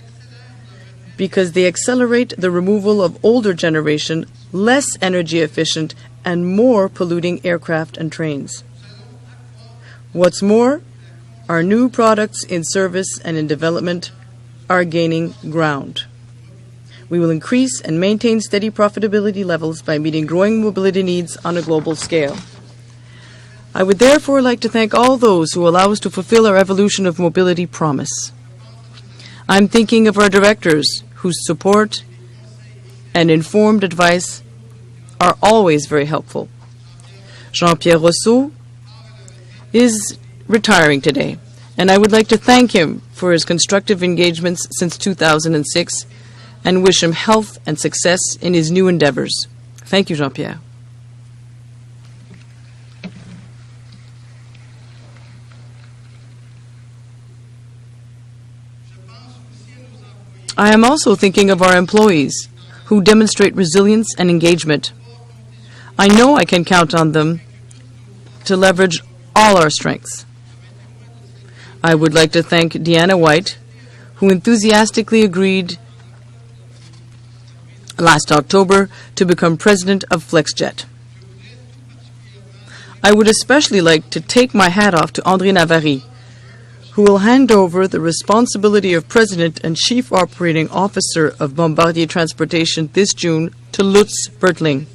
because they accelerate the removal of older generation, less energy efficient, and more polluting aircraft and trains. What's more, our new products in service and in development are gaining ground. We will increase and maintain steady profitability levels by meeting growing mobility needs on a global scale. I would therefore like to thank all those who allow us to fulfill our evolution of mobility promise. I'm thinking of our directors, whose support and informed advice are always very helpful. Jean-Pierre Rousseau is retiring today, and I would like to thank him for his constructive engagements since 2006 and wish him health and success in his new endeavors. Thank you, Jean-Pierre. I am also thinking of our employees who demonstrate resilience and engagement. I know I can count on them to leverage all our strengths. I would like to thank Deanna White, who enthusiastically agreed last October to become president of FlexJet. I would especially like to take my hat off to André Navarry, who will hand over the responsibility of President and Chief Operating Officer of Bombardier Transportation this June to Lutz Bertling.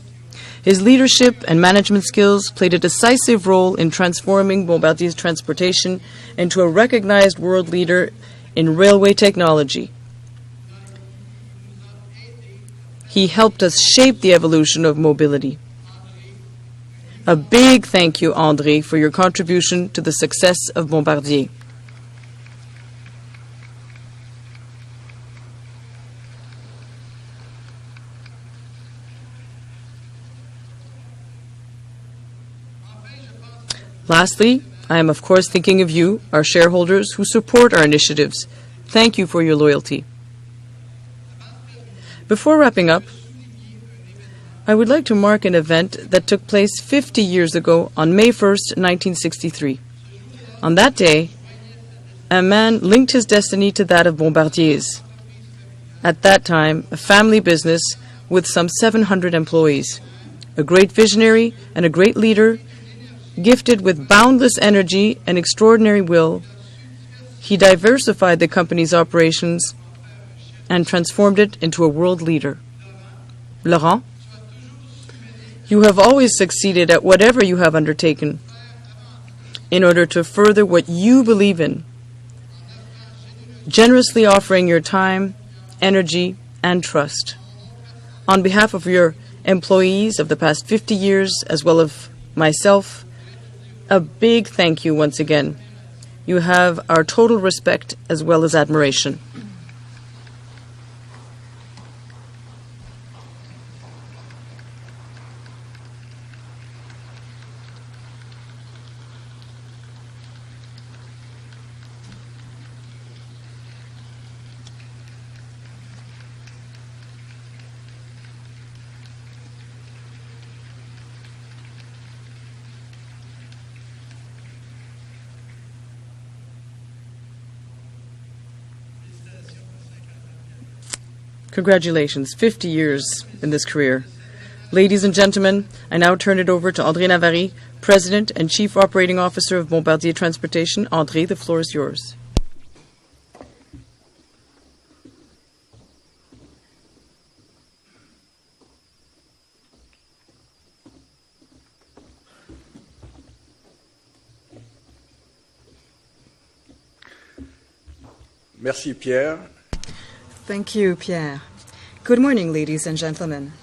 His leadership and management skills played a decisive role in transforming Bombardier's transportation into a recognized world leader in railway technology. He helped us shape the evolution of mobility. A big thank you, André, for your contribution to the success of Bombardier. Lastly, I am of course thinking of you, our shareholders, who support our initiatives. Thank you for your loyalty. Before wrapping up, I would like to mark an event that took place 50 years ago on May 1st, 1963. On that day, a man linked his destiny to that of Bombardier's. At that time, a family business with some 700 employees. A great visionary and a great leader, gifted with boundless energy and extraordinary will, he diversified the company's operations and transformed it into a world leader. Laurent, you have always succeeded at whatever you have undertaken in order to further what you believe in, generously offering your time, energy, and trust. On behalf of your employees of the past 50 years, as well as myself, a big thank you once again. You have our total respect as well as admiration. Congratulations, 50 years in this career. Ladies and gentlemen, I now turn it over to André Navarry, President and Chief Operating Officer of Bombardier Transportation. André, the floor is yours. Merci, Pierre. Thank you, Pierre. Good morning, ladies and gentlemen.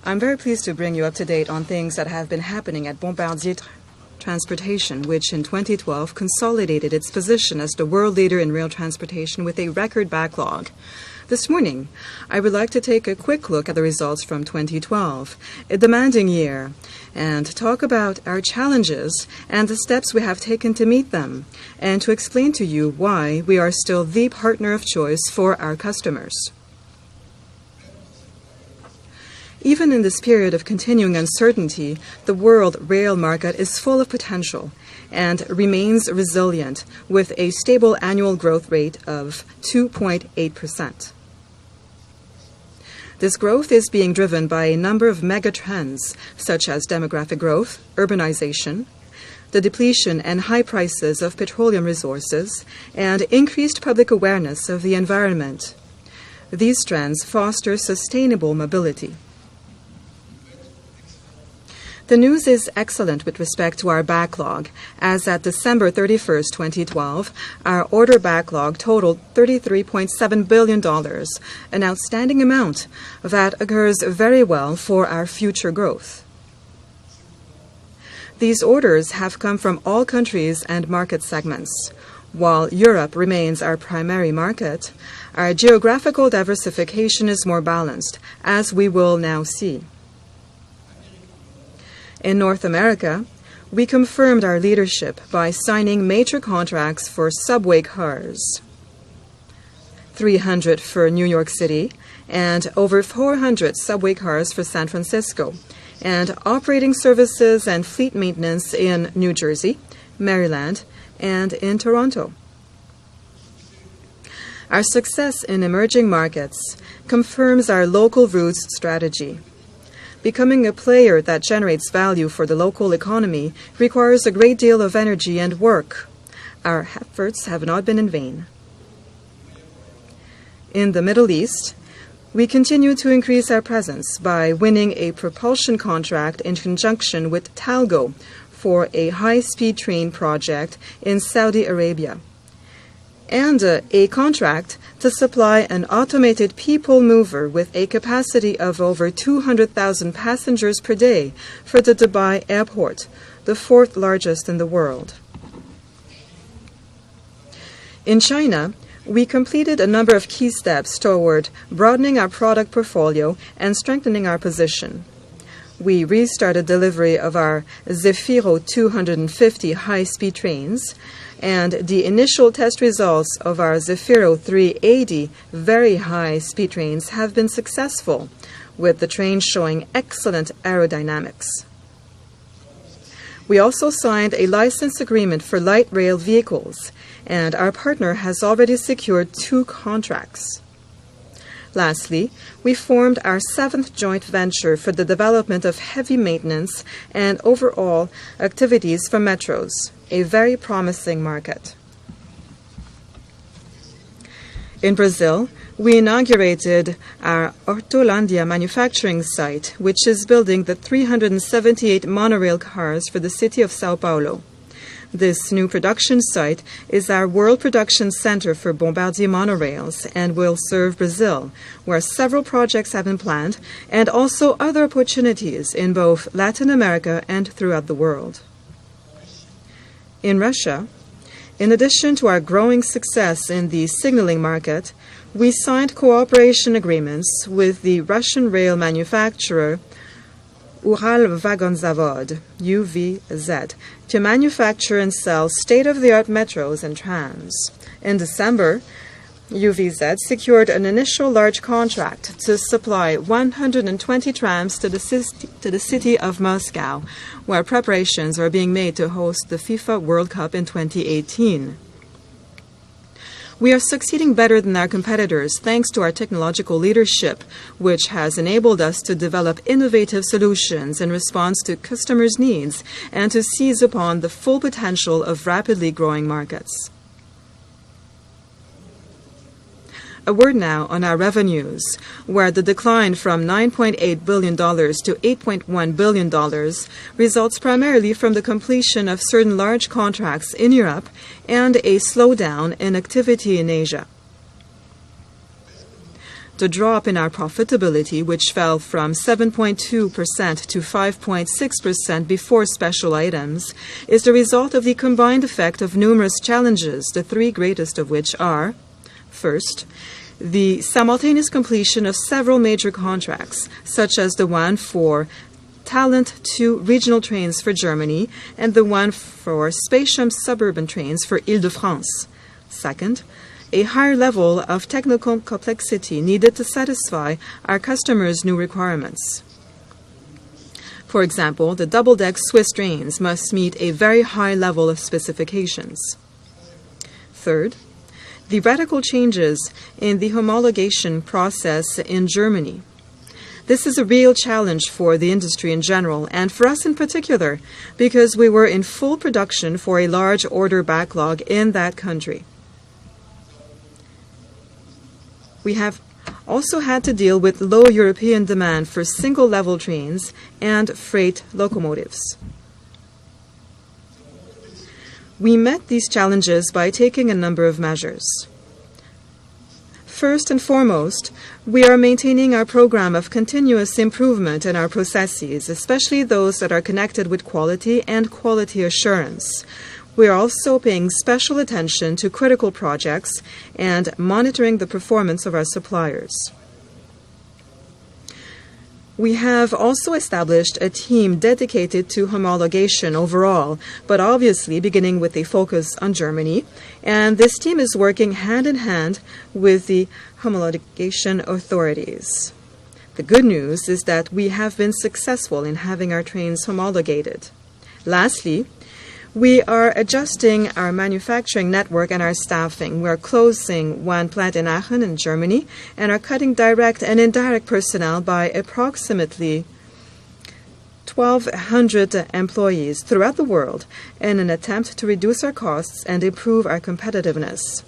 I'm very pleased to bring you up to date on things that have been happening at Bombardier Transportation, which in 2012 consolidated its position as the world leader in rail transportation with a record backlog. This morning, I would like to take a quick look at the results from 2012, a demanding year, and talk about our challenges and the steps we have taken to meet them, and to explain to you why we are still the partner of choice for our customers. Even in this period of continuing uncertainty, the world rail market is full of potential and remains resilient with a stable annual growth rate of 2.8%. This growth is being driven by a number of mega trends such as demographic growth, urbanization, the depletion and high prices of petroleum resources, and increased public awareness of the environment. These trends foster sustainable mobility. The news is excellent with respect to our backlog, as at December 31st, 2012, our order backlog totaled $33.7 billion, an outstanding amount that occurs very well for our future growth. These orders have come from all countries and market segments. While Europe remains our primary market, our geographical diversification is more balanced, as we will now see. In North America, we confirmed our leadership by signing major contracts for subway cars, 300 for New York City, and over 400 subway cars for San Francisco, and operating services and fleet maintenance in New Jersey, Maryland, and in Toronto. Our success in emerging markets confirms our local roots strategy. Becoming a player that generates value for the local economy requires a great deal of energy and work. Our efforts have not been in vain. In the Middle East, we continue to increase our presence by winning a propulsion contract in conjunction with Talgo for a high-speed train project in Saudi Arabia, and a contract to supply an automated people mover with a capacity of over 200,000 passengers per day for the Dubai airport, the fourth largest in the world. In China, we completed a number of key steps toward broadening our product portfolio and strengthening our position. We restarted delivery of our Zefiro 250 high-speed trains, and the initial test results of our Zefiro 380 very high-speed trains have been successful, with the trains showing excellent aerodynamics. We also signed a license agreement for light rail vehicles, and our partner has already secured 2 contracts. Lastly, we formed our 7th joint venture for the development of heavy maintenance and overall activities for metros, a very promising market. In Brazil, we inaugurated our Hortolândia manufacturing site, which is building the 378 monorail cars for the city of São Paulo. This new production site is our world production center for Bombardier monorails and will serve Brazil, where several projects have been planned, and also other opportunities in both Latin America and throughout the world. In Russia, in addition to our growing success in the signaling market, we signed cooperation agreements with the Russian rail manufacturer Uralvagonzavod, UVZ, to manufacture and sell state-of-the-art metros and trams. In December, UVZ secured an initial large contract to supply 120 trams to the city of Moscow, where preparations are being made to host the FIFA World Cup in 2018. We are succeeding better than our competitors thanks to our technological leadership, which has enabled us to develop innovative solutions in response to customers' needs and to seize upon the full potential of rapidly growing markets. A word now on our revenues, where the decline from $9.8 billion to $8.1 billion results primarily from the completion of certain large contracts in Europe and a slowdown in activity in Asia. The drop in our profitability, which fell from 7.2% to 5.6% before special items, is the result of the combined effect of numerous challenges, the 3 greatest of which are: first, the simultaneous completion of several major contracts, such as the one for Talent 2 regional trains for Germany and the one for Spatium suburban trains for Île-de-France. Second, a higher level of technical complexity needed to satisfy our customers' new requirements. For example, the double-deck Swiss trains must meet a very high level of specifications. Third, the radical changes in the homologation process in Germany. This is a real challenge for the industry in general, and for us in particular, because we were in full production for a large order backlog in that country. We have also had to deal with low European demand for single-level trains and freight locomotives. We met these challenges by taking a number of measures. First and foremost, we are maintaining our program of continuous improvement in our processes, especially those that are connected with quality and quality assurance. We are also paying special attention to critical projects and monitoring the performance of our suppliers. We have also established a team dedicated to homologation overall, but obviously beginning with a focus on Germany, and this team is working hand in hand with the homologation authorities. The good news is that we have been successful in having our trains homologated. Lastly, we are adjusting our manufacturing network and our staffing. We are closing one plant in Aachen in Germany and are cutting direct and indirect personnel by approximately 1,200 employees throughout the world in an attempt to reduce our costs and improve our competitiveness.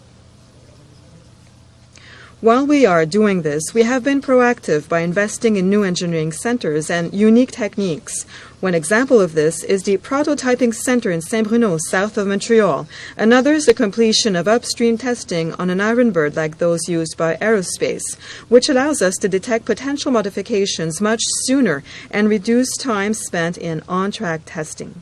While we are doing this, we have been proactive by investing in new engineering centers and unique techniques. One example of this is the prototyping center in Saint-Bruno, south of Montreal. Another is the completion of upstream testing on an iron bird like those used by aerospace, which allows us to detect potential modifications much sooner and reduce time spent in on-track testing.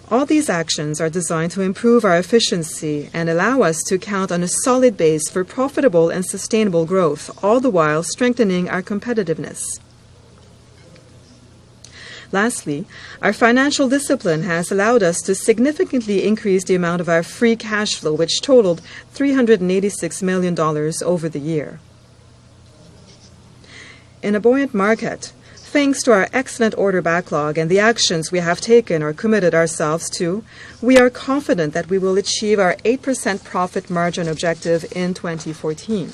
All these actions are designed to improve our efficiency and allow us to count on a solid base for profitable and sustainable growth, all the while strengthening our competitiveness. Lastly, our financial discipline has allowed us to significantly increase the amount of our free cash flow, which totaled $386 million over the year. In a buoyant market, thanks to our excellent order backlog and the actions we have taken or committed ourselves to, we are confident that we will achieve our 8% profit margin objective in 2014.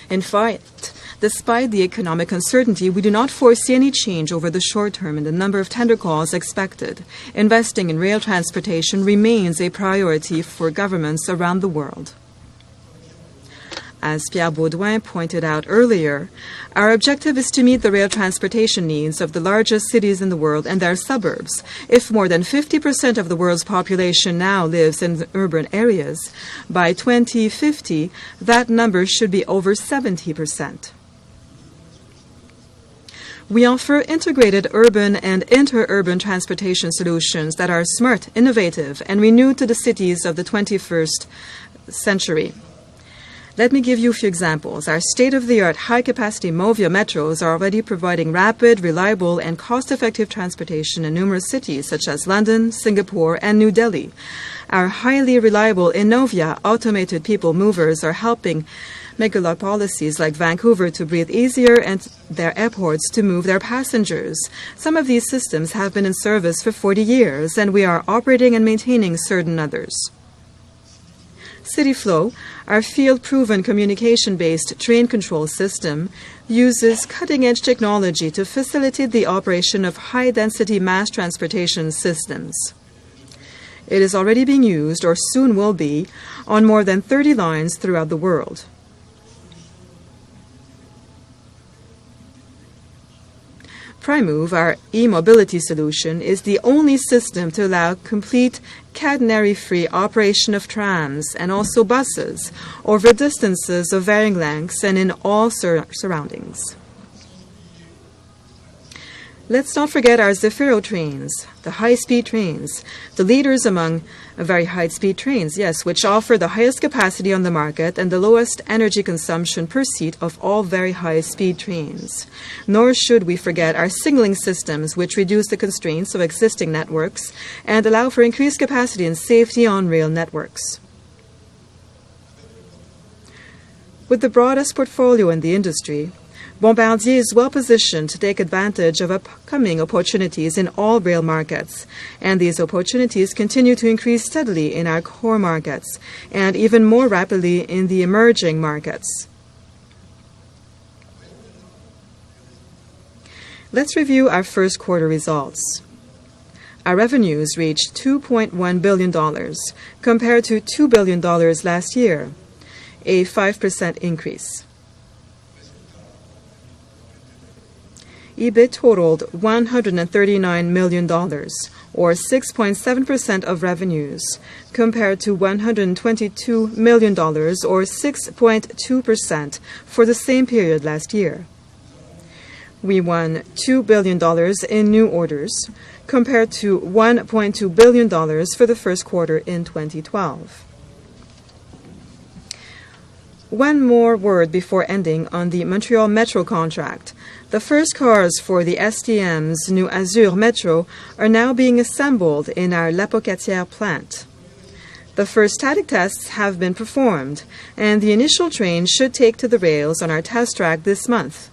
In fact, despite the economic uncertainty, we do not foresee any change over the short term in the number of tender calls expected. Investing in rail transportation remains a priority for governments around the world. As Pierre Baudouin pointed out earlier, our objective is to meet the rail transportation needs of the largest cities in the world and their suburbs. If more than 50% of the world's population now lives in urban areas, by 2050, that number should be over 70%. We offer integrated urban and inter-urban transportation solutions that are smart, innovative, and renewed to the cities of the 21st century. Let me give you a few examples. Our state-of-the-art high-capacity Movia metros are already providing rapid, reliable, and cost-effective transportation in numerous cities such as London, Singapore, and New Delhi. Our highly reliable Innovia automated people movers are helping megalopolises like Vancouver to breathe easier and their airports to move their passengers. Some of these systems have been in service for 40 years, and we are operating and maintaining certain others. CityFlow, our field-proven communication-based train control system, uses cutting-edge technology to facilitate the operation of high-density mass transportation systems. It is already being used, or soon will be, on more than 30 lines throughout the world. PriMove, our e-mobility solution, is the only system to allow complete catenary-free operation of trams and also buses over distances of varying lengths and in all surroundings. Let's not forget our Zefiro trains, the high-speed trains, the leaders among very high-speed trains, yes, which offer the highest capacity on the market and the lowest energy consumption per seat of all very high-speed trains. Nor should we forget our signaling systems, which reduce the constraints of existing networks and allow for increased capacity and safety on rail networks. With the broadest portfolio in the industry, Bombardier is well positioned to take advantage of upcoming opportunities in all rail markets, and these opportunities continue to increase steadily in our core markets and even more rapidly in the emerging markets. Let's review our first quarter results. Our revenues reached $2.1 billion compared to $2 billion last year, a 5% increase. EBIT totaled $139 million, or 6.7% of revenues, compared to $122 million, or 6.2% for the same period last year. We won $2 billion in new orders, compared to $1.2 billion for the first quarter in 2012. One more word before ending on the Montreal Metro contract. The first cars for the STM's new Azur Metro are now being assembled in our La Pocatière plant. The first static tests have been performed, and the initial train should take to the rails on our test track this month.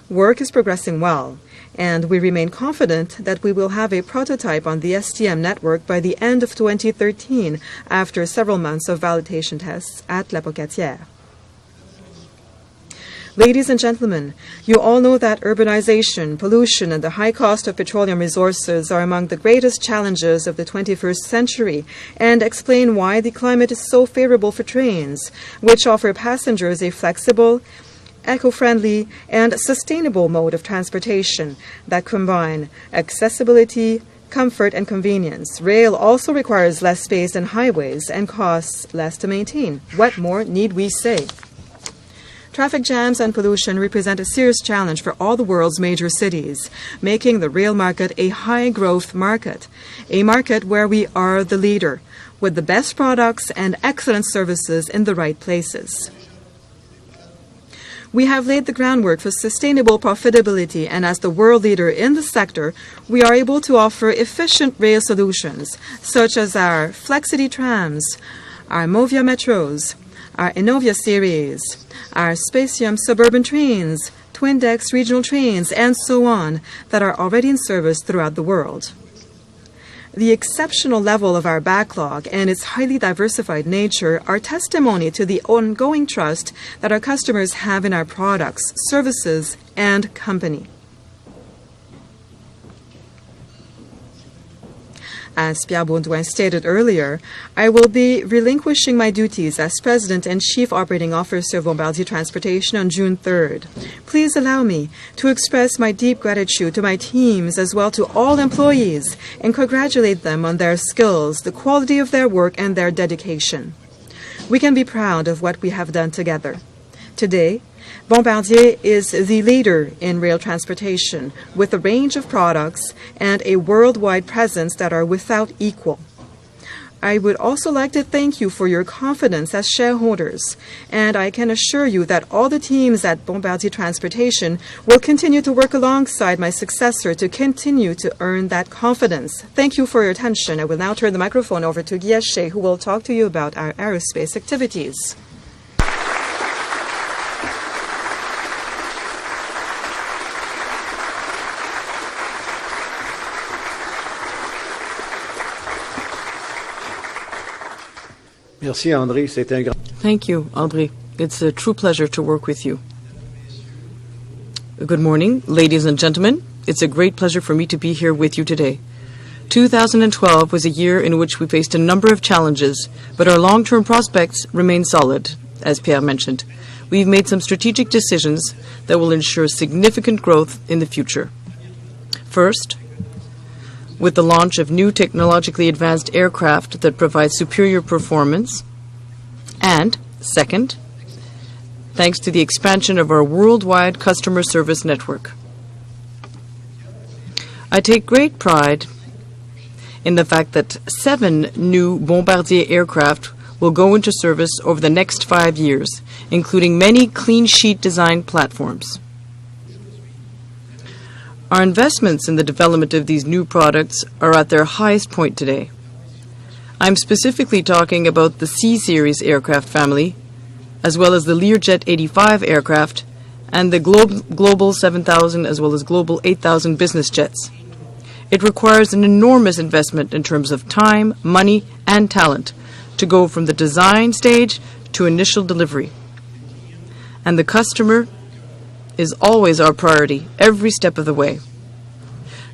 Work is progressing well, and we remain confident that we will have a prototype on the STM network by the end of 2013 after several months of validation tests at La Pocatière. Ladies and gentlemen, you all know that urbanization, pollution, and the high cost of petroleum resources are among the greatest challenges of the 21st century and explain why the climate is so favorable for trains, which offer passengers a flexible, eco-friendly, and sustainable mode of transportation that combine accessibility, comfort, and convenience. Rail also requires less space than highways and costs less to maintain. What more need we say? Traffic jams and pollution represent a serious challenge for all the world's major cities, making the rail market a high-growth market, a market where we are the leader, with the best products and excellent services in the right places. We have laid the groundwork for sustainable profitability, and as the world leader in the sector, we are able to offer efficient rail solutions, such as our Flexity trams, our Movia metros, our Innovia series, our Spatium suburban trains, Twindex regional trains, and so on, that are already in service throughout the world. The exceptional level of our backlog and its highly diversified nature are testimony to the ongoing trust that our customers have in our products, services, and company. As Pierre Baudouin stated earlier, I will be relinquishing my duties as President and Chief Operating Officer of Bombardier Transportation on June 3rd. Please allow me to express my deep gratitude to my teams as well to all employees and congratulate them on their skills, the quality of their work, and their dedication. We can be proud of what we have done together. Today, Bombardier is the leader in rail transportation with a range of products and a worldwide presence that are without equal. I would also like to thank you for your confidence as shareholders, and I can assure you that all the teams at Bombardier Transportation will continue to work alongside my successor to continue to earn that confidence. Thank you for your attention. I will now turn the microphone over to Guy Hachey, who will talk to you about our aerospace activities. Merci, André. C'est un grand... Thank you, André. It's a true pleasure to work with you. Good morning, ladies and gentlemen. It's a great pleasure for me to be here with you today. 2012 was a year in which we faced a number of challenges, but our long-term prospects remain solid, as Pierre mentioned. We've made some strategic decisions that will ensure significant growth in the future. First, with the launch of new technologically advanced aircraft that provide superior performance. And, second, thanks to the expansion of our worldwide customer service network. I take great pride in the fact that 7 new Bombardier aircraft will go into service over the next 5 years, including many clean sheet design platforms. Our investments in the development of these new products are at their highest point today. I'm specifically talking about the C-Series aircraft family, as well as the Learjet 85 aircraft, and the Global 7000 as well as Global 8000 business jets. It requires an enormous investment in terms of time, money, and talent to go from the design stage to initial delivery. And the customer is always our priority every step of the way,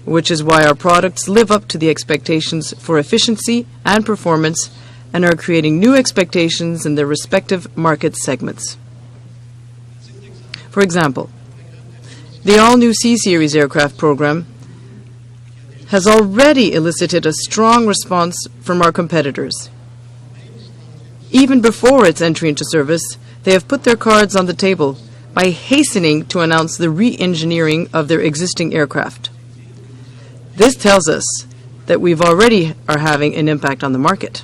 which is why our products live up to the expectations for efficiency and performance and are creating new expectations in their respective market segments. For example, The all-new C-Series aircraft program has already elicited a strong response from our competitors. Even before its entry into service, they have put their cards on the table by hastening to announce the re-engineering of their existing aircraft. This tells us that we've already are having an impact on the market.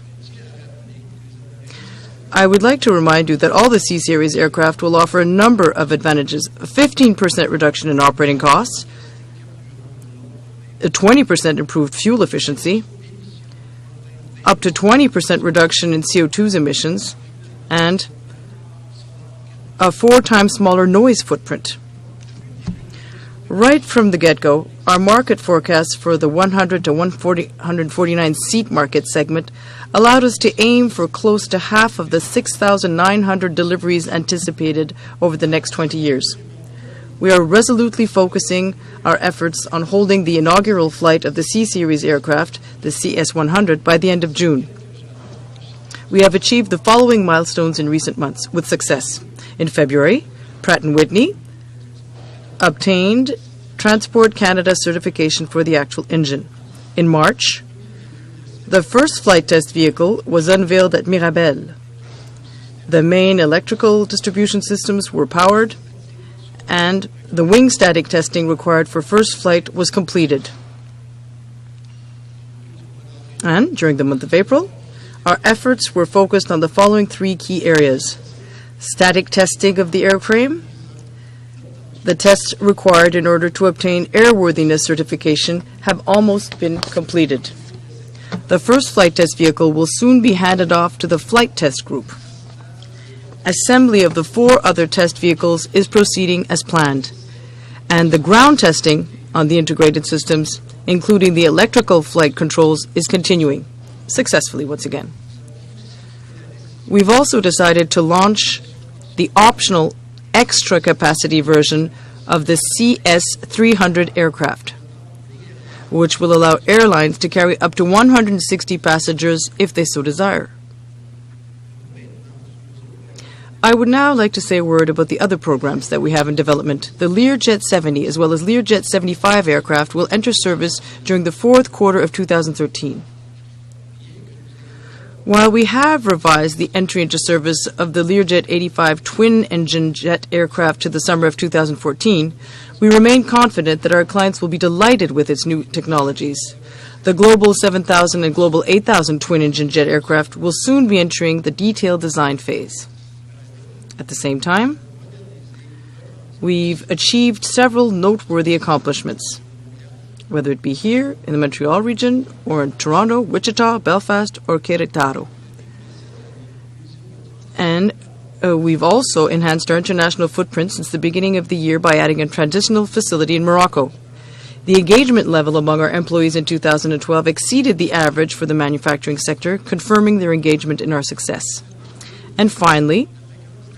I would like to remind you that all the C-Series aircraft will offer a number of advantages: a 15% reduction in operating costs, a 20% improved fuel efficiency, up to 20% reduction in CO2 emissions, and a 4 times smaller noise footprint. Right from the get-go, our market forecasts for the 100 to 149 seat market segment allowed us to aim for close to half of the 6,900 deliveries anticipated over the next 20 years. We are resolutely focusing our efforts on holding the inaugural flight of the C-Series aircraft, the CS-100, by the end of June. We have achieved the following milestones in recent months with success. In February, Pratt & Whitney obtained Transport Canada certification for the actual engine. In March, the first flight test vehicle was unveiled at Mirabel. The main electrical distribution systems were powered, and the wing static testing required for first flight was completed. And during the month of April, our efforts were focused on the following 3 key areas: static testing of the airframe. The tests required in order to obtain airworthiness certification have almost been completed. The first flight test vehicle will soon be handed off to the flight test group. Assembly of the 4 other test vehicles is proceeding as planned, and the ground testing on the integrated systems, including the electrical flight controls, is continuing successfully once again. We've also decided to launch the optional extra capacity version of the CS-300 aircraft, which will allow airlines to carry up to 160 passengers if they so desire. I would now like to say a word about the other programs that we have in development. The Learjet 70 as well as Learjet 75 aircraft will enter service during the 4th quarter of 2013. While we have revised the entry into service of the Learjet 85 twin-engine jet aircraft to the summer of 2014, we remain confident that our clients will be delighted with its new technologies. The Global 7000 and Global 8000 twin-engine jet aircraft will soon be entering the detailed design phase. At the same time, we've achieved several noteworthy accomplishments, whether it be here in the Montreal region or in Toronto, Wichita, Belfast, or Querétaro. And we've also enhanced our international footprint since the beginning of the year by adding a transitional facility in Morocco. The engagement level among our employees in 2012 exceeded the average for the manufacturing sector, confirming their engagement in our success. And finally,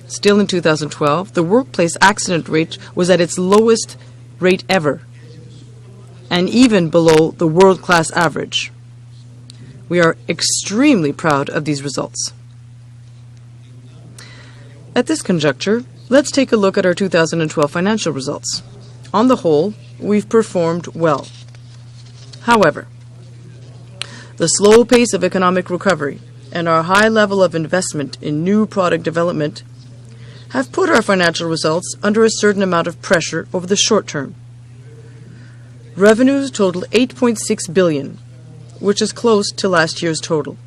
still in 2012, the workplace accident rate was at its lowest rate ever, and even below the world-class average. We are extremely proud of these results. At this conjuncture, let's take a look at our 2012 financial results. On the whole, we've performed well. However, the slow pace of economic recovery and our high level of investment in new product development have put our financial results under a certain amount of pressure over the short term. Revenues totaled $8.6 billion, which is close to last year's total.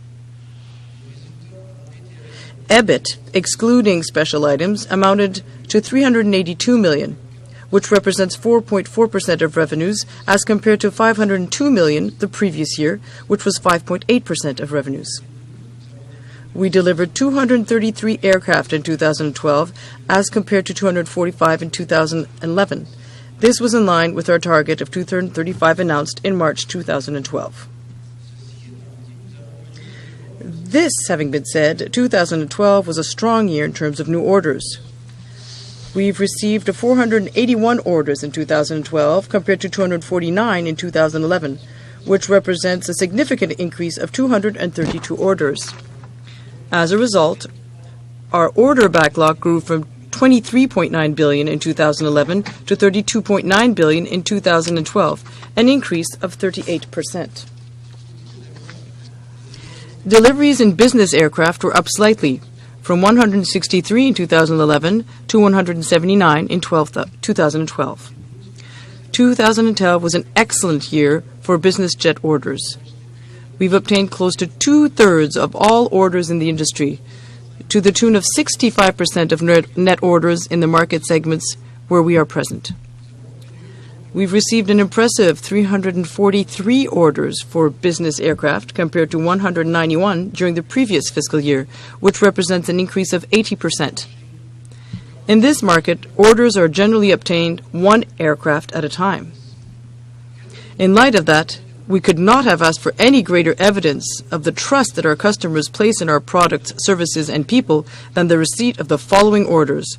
EBIT, excluding special items, amounted to $382 million, which represents 4.4% of revenues as compared to $502 million the previous year, which was 5.8% of revenues. We delivered 233 aircraft in 2012 as compared to 245 in 2011. This was in line with our target of 235 announced in March 2012. This having been said, 2012 was a strong year in terms of new orders. We've received 481 orders in 2012 compared to 249 in 2011, which represents a significant increase of 232 orders. As a result, our order backlog grew from $23.9 billion in 2011 to $32.9 billion in 2012, an increase of 38%. Deliveries in business aircraft were up slightly, from 163 in 2011 to 179 in 2012. 2012 was an excellent year for business jet orders. We've obtained close to two-thirds of all orders in the industry, to the tune of 65% of net orders in the market segments where we are present. We've received an impressive 343 orders for business aircraft compared to 191 during the previous fiscal year, which represents an increase of 80%. In this market, orders are generally obtained one aircraft at a time. In light of that, we could not have asked for any greater evidence of the trust that our customers place in our products, services, and people than the receipt of the following orders.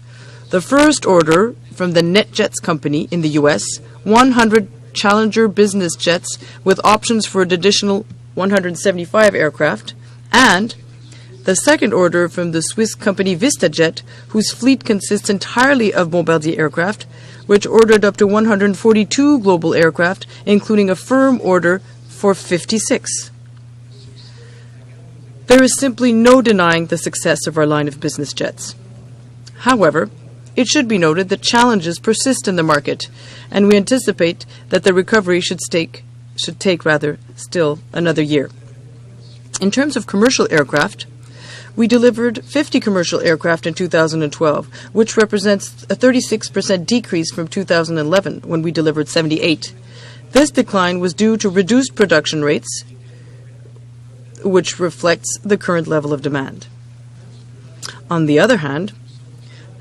The first order from the NetJets company in the U.S., 100 Challenger business jets with options for an additional 175 aircraft, and the second order from the Swiss company VistaJet, whose fleet consists entirely of Bombardier aircraft, which ordered up to 142 global aircraft, including a firm order for 56. There is simply no denying the success of our line of business jets. However, it should be noted that challenges persist in the market, and we anticipate that the recovery should take still another year. In terms of commercial aircraft, we delivered 50 commercial aircraft in 2012, which represents a 36% decrease from 2011, when we delivered 78. This decline was due to reduced production rates, which reflects the current level of demand. On the other hand,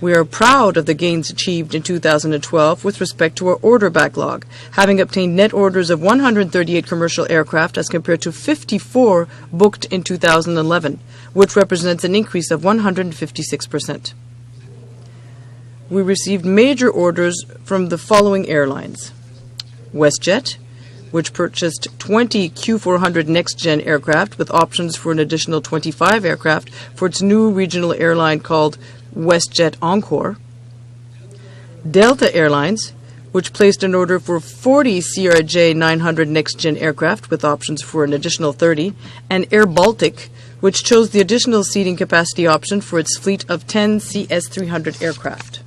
we are proud of the gains achieved in 2012 with respect to our order backlog, having obtained net orders of 138 commercial aircraft as compared to 54 booked in 2011, which represents an increase of 156%. We received major orders from the following airlines: WestJet, which purchased 20 Q400 next-gen aircraft with options for an additional 25 aircraft for its new regional airline called WestJet Encore. Delta Airlines, which placed an order for 40 CRJ 900 next-gen aircraft with options for an additional 30, and Air Baltic, which chose the additional seating capacity option for its fleet of 10 CS300 aircraft.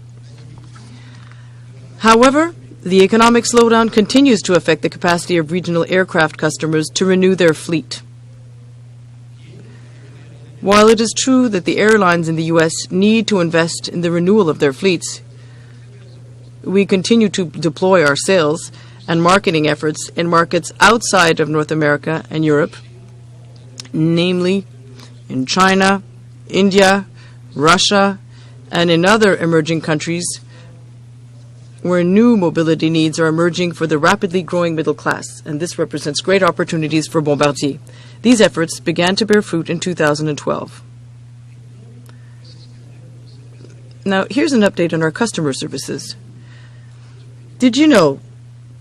However, the economic slowdown continues to affect the capacity of regional aircraft customers to renew their fleet. While it is true that the airlines in the U.S. need to invest in the renewal of their fleets, we continue to deploy our sales and marketing efforts in markets outside of North America and Europe, namely in China, India, Russia, and in other emerging countries where new mobility needs are emerging for the rapidly growing middle class, and this represents great opportunities for Bombardier. These efforts began to bear fruit in 2012. Now, here's an update on our customer services. Did you know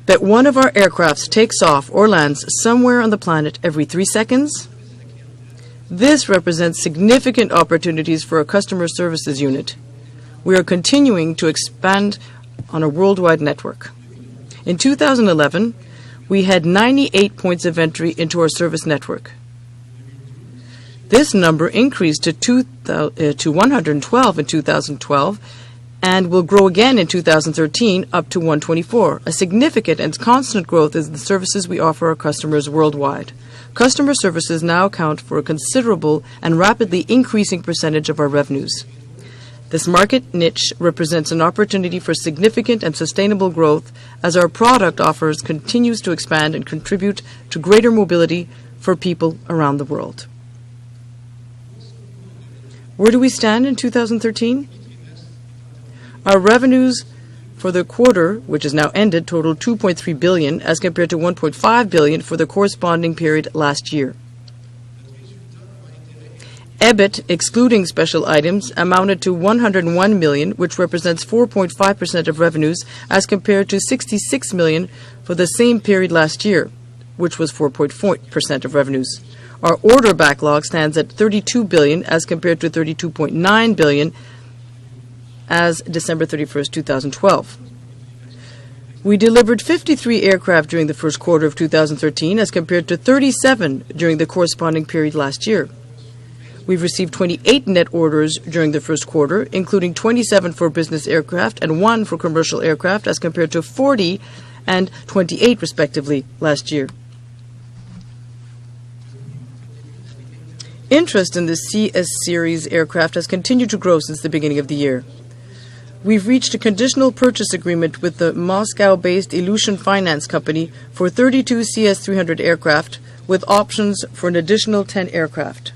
that one of our aircrafts takes off or lands somewhere on the planet every 3 seconds? This represents significant opportunities for our customer services unit. We are continuing to expand on a worldwide network. In 2011, we had 98 points of entry into our service network. This number increased to 112 in 2012 and will grow again in 2013 up to 124. A significant and constant growth is the services we offer our customers worldwide. Customer services now account for a considerable and rapidly increasing percentage of our revenues. This market niche represents an opportunity for significant and sustainable growth as our product offers continues to expand and contribute to greater mobility for people around the world. Where do we stand in 2013? Our revenues for the quarter, which is now ended, totaled $2.3 billion as compared to $1.5 billion for the corresponding period last year. EBIT, excluding special items, amounted to $101 million, which represents 4.5% of revenues, as compared to $66 million for the same period last year, which was 4.4% of revenues. Our order backlog stands at $32 billion, as compared to $32.9 billion as December 31st, 2012. We delivered 53 aircraft during the first quarter of 2013 as compared to 37 during the corresponding period last year. We've received 28 net orders during the first quarter, including 27 for business aircraft and 1 for commercial aircraft as compared to 40 and 28 respectively last year. Interest in the CS series aircraft has continued to grow since the beginning of the year. We've reached a conditional purchase agreement with the Moscow-based Ilyushin Finance Company for 32 CS-300 aircraft with options for an additional 10 aircraft.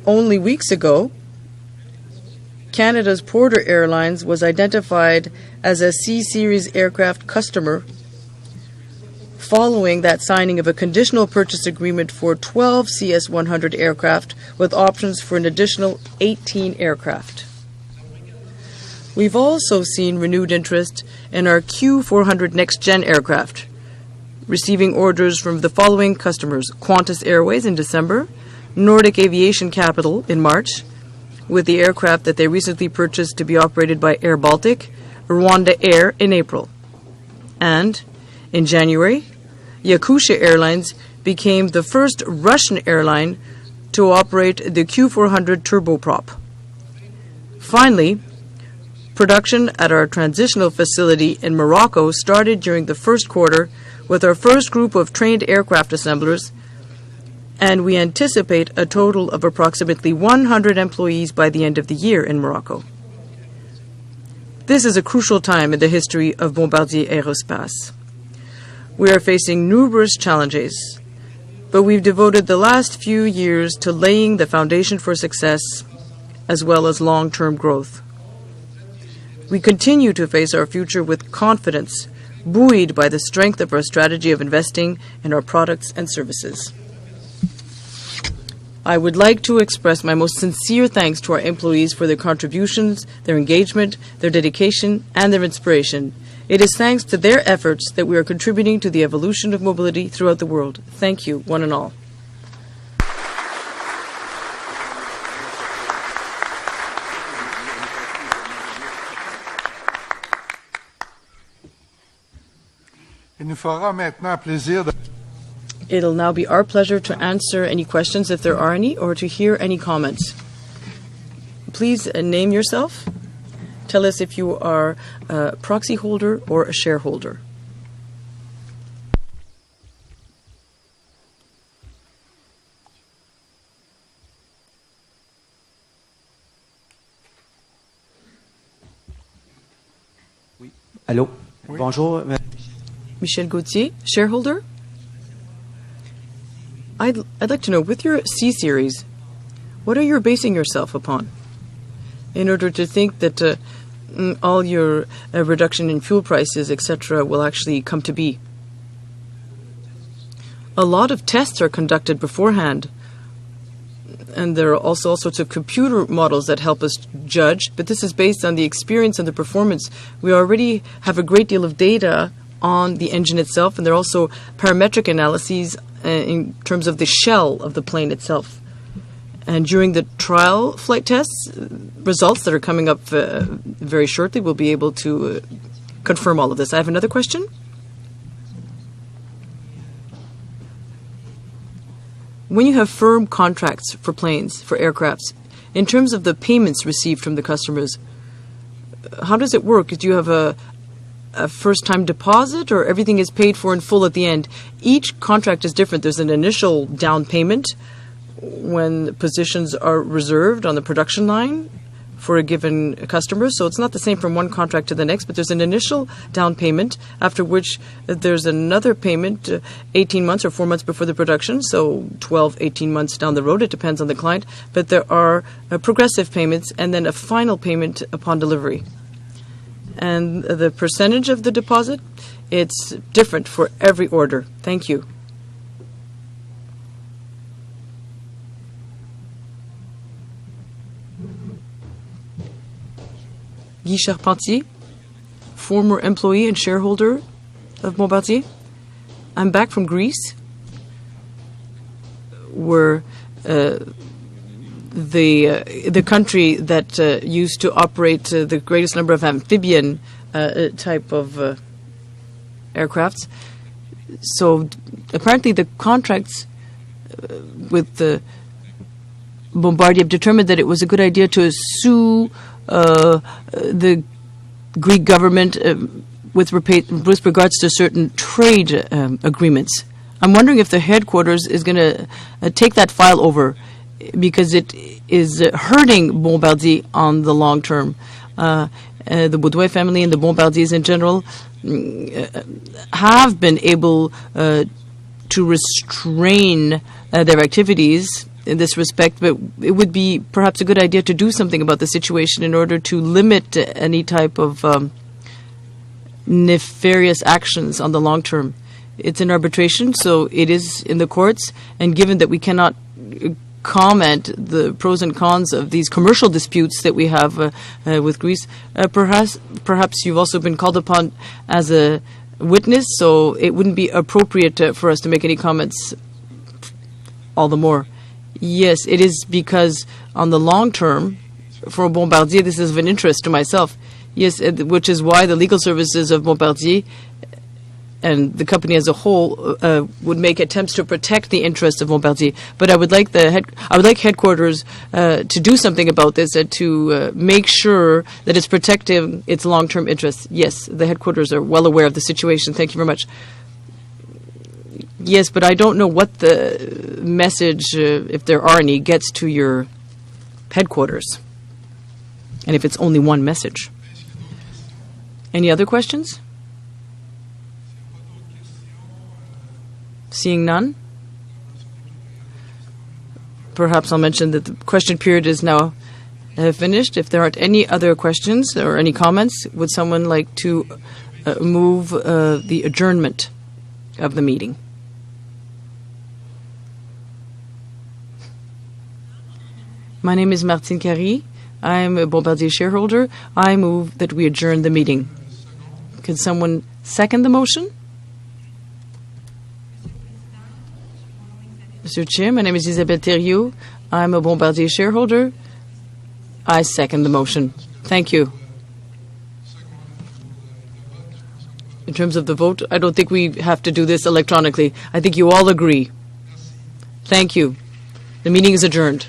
Only weeks ago, Canada's Porter Airlines was identified as a C-Series aircraft customer following that signing of a conditional purchase agreement for 12 CS-100 aircraft with options for an additional 18 aircraft. We've also seen renewed interest in our Q400 next-gen aircraft, receiving orders from the following customers: Qantas Airways in December, Nordic Aviation Capital in March, with the aircraft that they recently purchased to be operated by Air Baltic, Rwanda Air in April. And in January, Yakutia Airlines became the first Russian airline to operate the Q400 turboprop. Finally, production at our transitional facility in Morocco started during the first quarter with our first group of trained aircraft assemblers, and we anticipate a total of approximately 100 employees by the end of the year in Morocco. This is a crucial time in the history of Bombardier Aerospace. We are facing numerous challenges, but we've devoted the last few years to laying the foundation for success as well as long-term growth. We continue to face our future with confidence, buoyed by the strength of our strategy of investing in our products and services. I would like to express my most sincere thanks to our employees for their contributions, their engagement, their dedication, and their inspiration. It is thanks to their efforts that we are contributing to the evolution of mobility throughout the world. Thank you, one and all. It'll now be our pleasure to answer any questions if there are any, or to hear any comments. Please name yourself. Tell us if you are a proxy holder or a shareholder. Oui. Allô? Oui. Bonjour. Michel Gauthier, shareholder. I'd like to know, with your C-Series, what are you basing yourself upon in order to think that all your reduction in fuel prices, etc., will actually come to be? A lot of tests are conducted beforehand, and there are also all sorts of computer models that help us judge, but this is based on the experience and the performance. We already have a great deal of data on the engine itself, and there are also parametric analyses in terms of the shell of the plane itself. And during the trial flight tests, results that are coming up very shortly, we'll be able to confirm all of this. I have another question. When you have firm contracts for planes, for aircrafts, in terms of the payments received from the customers, how does it work? Do you have a first-time deposit, or everything is paid for in full at the end? Each contract is different. There's an initial down payment when positions are reserved on the production line for a given customer. So it's not the same from one contract to the next, but there's an initial down payment, after which there's another payment 18 months or 4 months before the production, so 12, 18 months down the road. It depends on the client. But there are progressive payments and then a final payment upon delivery. And the percentage of the deposit, it's different for every order. Thank you. Guy Charpentier, former employee and shareholder of Bombardier. I'm back from Greece, where the country that used to operate the greatest number of amphibian type of aircrafts. So apparently the contracts with the Bombardier have determined that it was a good idea to sue the Greek government with regards to certain trade agreements. I'm wondering if the headquarters is going to take that file over, because it is hurting Bombardier on the long term. The Baudouin family and the Bombardiers in general have been able to restrain their activities in this respect, but it would be perhaps a good idea to do something about the situation in order to limit any type of nefarious actions on the long term. It's in arbitration, so it is in the courts, and given that we cannot comment the pros and cons of these commercial disputes that we have with Greece, perhaps you've also been called upon as a witness, so it wouldn't be appropriate for us to make any comments all the more. Yes, it is because on the long term, for Bombardier, this is of an interest to myself. Yes, which is why the legal services of Bombardier and the company as a whole would make attempts to protect the interests of Bombardier. But I would like headquarters to do something about this and to make sure that it's protecting its long-term interests. Yes, the headquarters are well aware of the situation. Thank you very much. Yes, but I don't know what the message, if there are any, gets to your headquarters, and if it's only one message. Any other questions? Seeing none, perhaps I'll mention that the question period is now finished. If there aren't any other questions or any comments, would someone like to move the adjournment of the meeting? My name is Martine Carrie. I'm a Bombardier shareholder. I move that we adjourn the meeting. Can someone second the motion? Mr. Chair, my name is Isabelle Thériault. I'm a Bombardier shareholder. I second the motion. Thank you. In terms of the vote, I don't think we have to do this electronically. I think you all agree. Thank you. The meeting is adjourned.